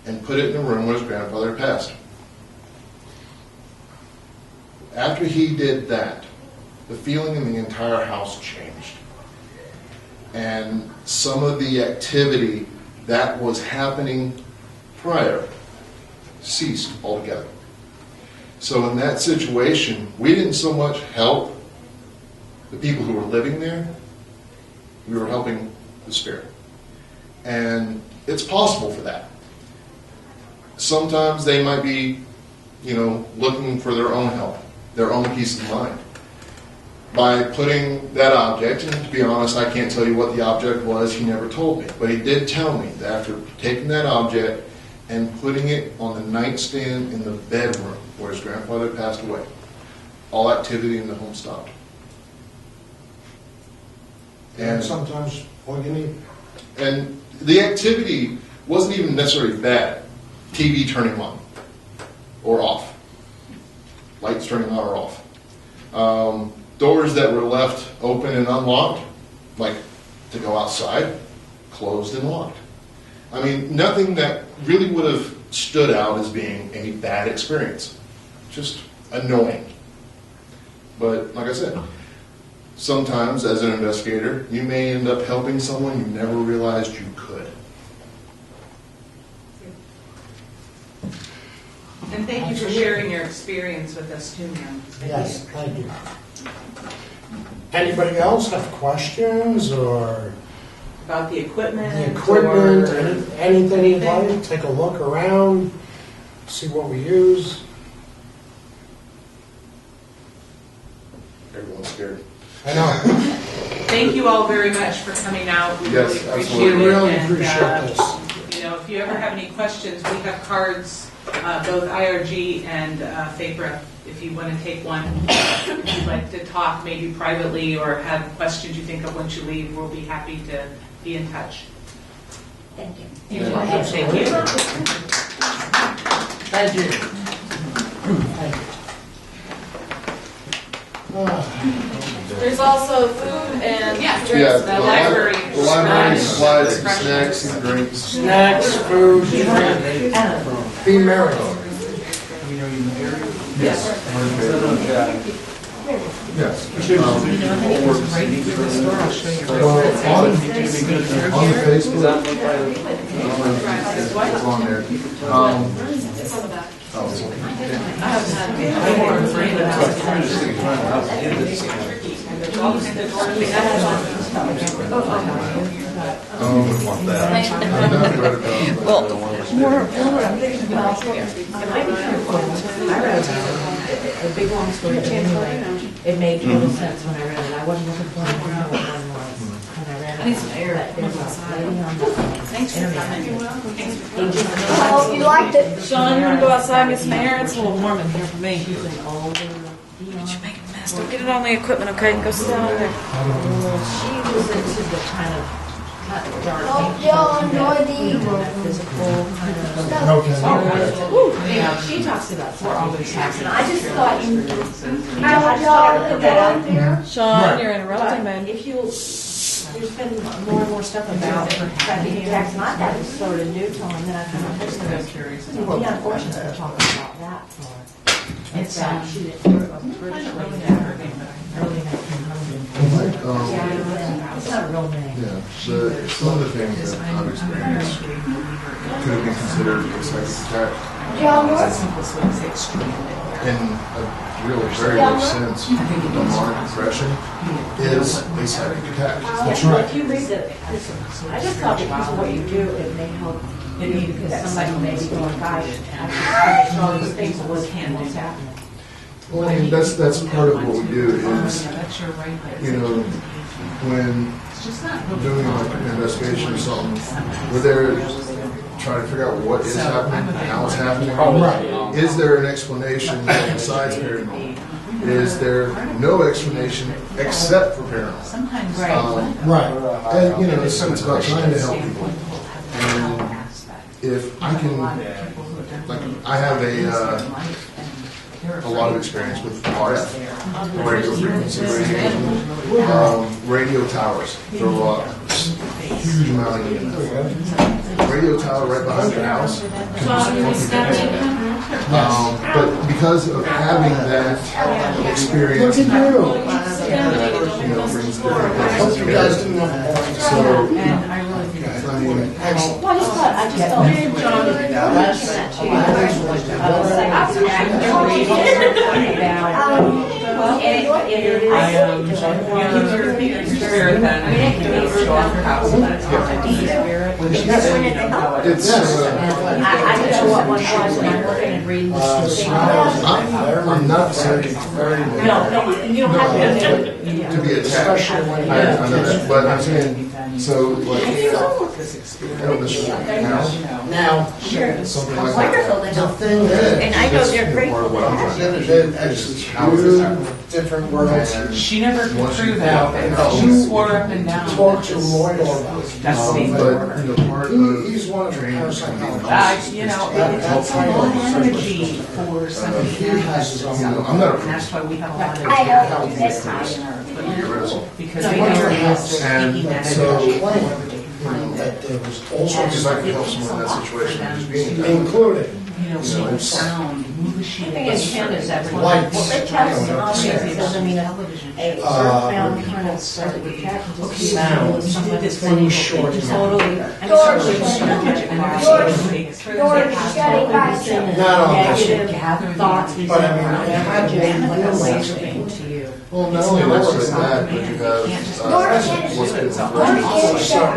and put it in the room where his grandfather had passed. After he did that, the feeling in the entire house changed. And some of the activity that was happening prior ceased altogether. So in that situation, we didn't so much help the people who were living there, we were helping the spirit. And it's possible for that. Sometimes they might be, looking for their own help, their own peace of mind. By putting that object, and to be honest, I can't tell you what the object was, he never told me. But he did tell me that after taking that object and putting it on the nightstand in the bedroom where his grandfather passed away, all activity in the home stopped. And sometimes all you need. And the activity wasn't even necessarily bad. TV turning on or off. Lights turning on or off. Doors that were left open and unlocked, like to go outside, closed and locked. I mean, nothing that really would have stood out as being a bad experience. Just annoying. But like I said, sometimes as an investigator, you may end up helping someone you never realized you could. And thank you for sharing your experience with us too, ma'am. Yes, thank you. Anybody else have questions or About the equipment? anything you'd like? Take a look around, see what we use. Everyone's scared. I know. Thank you all very much for coming out. We Yes, really appreciate absolutely. it. We really And, appreciate this. if you ever have any questions, we have cards, both IRG and FAPRA. If you want to take one, if you'd like to talk maybe privately or have questions you think of once you leave, we'll be happy to be in touch. Thank you. You're welcome. Thank you. Thank you. There's also food and drinks Yeah, in the library. The library supplies some snacks and drinks. Snacks, food, drink. Be merry. Yes. Yeah. You know, if anything's right through the store, I'll show you. Well, on Facebook, It's on there. on the back. I haven't Well, more what I'm thinking about. I read a big long story, but anyway, it made total sense when I read it. I wasn't looking for it, I didn't know what one was. When I read it, I need some air. There's a lady on the internet. Oh, you liked it. Sean, you want to go outside and get some air? It's a little warm in here for me. She's an older, You're making a mess. Don't get it on the equipment, okay? Go sit down over there. she was into the kind of dark y'all enjoy physical kind of Yeah, she talks about We're always And I just thought I just thought I put that out there. Sean, you're interrupting, man. If there's been more and more stuff about trafficking attacks, not that it's sort of new to them, and then I kind of it would be unfortunate to talk about that for. It's she didn't hear of early 1900s. It's not a real name. Yeah, some of the things that I've experienced could have been considered a psychic attack. In a real, very low sense, demonic depression is a psychic attack. That's right. If you read I just thought because of what you do, it may help. Maybe because somebody may be going, gosh, I saw these things that was what's happening. Well, I mean, that's part of what we do is, you know, when doing like an investigation or something, we're there trying to figure out what is happening, how it's happening. Oh, right. Is there an explanation besides paranormal? Is there no explanation except for paranormal? Right. And, you know, it's about trying to help people. And if I can, like, I have a lot of experience with RF, radio frequency radio towers throw up huge amount of EMF. Radio tower right behind your house. But because of having that experience, Look at you. you know, brings different I hope things you guys together. didn't have So, I mean, excellent. Well, I just thought, I just it's, I didn't know what one was, and I'm looking and reading the thing. I'm not saying No, you don't have to. to be attacked. I know that, but I'm saying, so like, I don't this now, something like that. The thing is, And I know they're great. Part of what I'm trying to do. it's two different worlds. She never Once you threw that. talk- She swore up and down. Talk to Lloyd about it. That's the But, you know, part of He's one of the training is going to be parapsychologists. You know, That's it's a lot of energy for somebody He who has his own. I'm not a And that's why we have a lot of I know. how we get high in our equipment. get rid of it. Because they are And taking that so, energy. You know, that there was all sorts because of, I can help someone in that situation, just being there. including, You know, make sound, move a sheet of It's kind of that lights. Well, they tell us you know, all these sound. things, doesn't mean a earthbound kind of psychic attack. Sound. Somebody's Any short. totally. George, Not on this Negative thoughts, But I mean, whatever, just like a laser beam to you. Well, not only that, but you have, what's been also,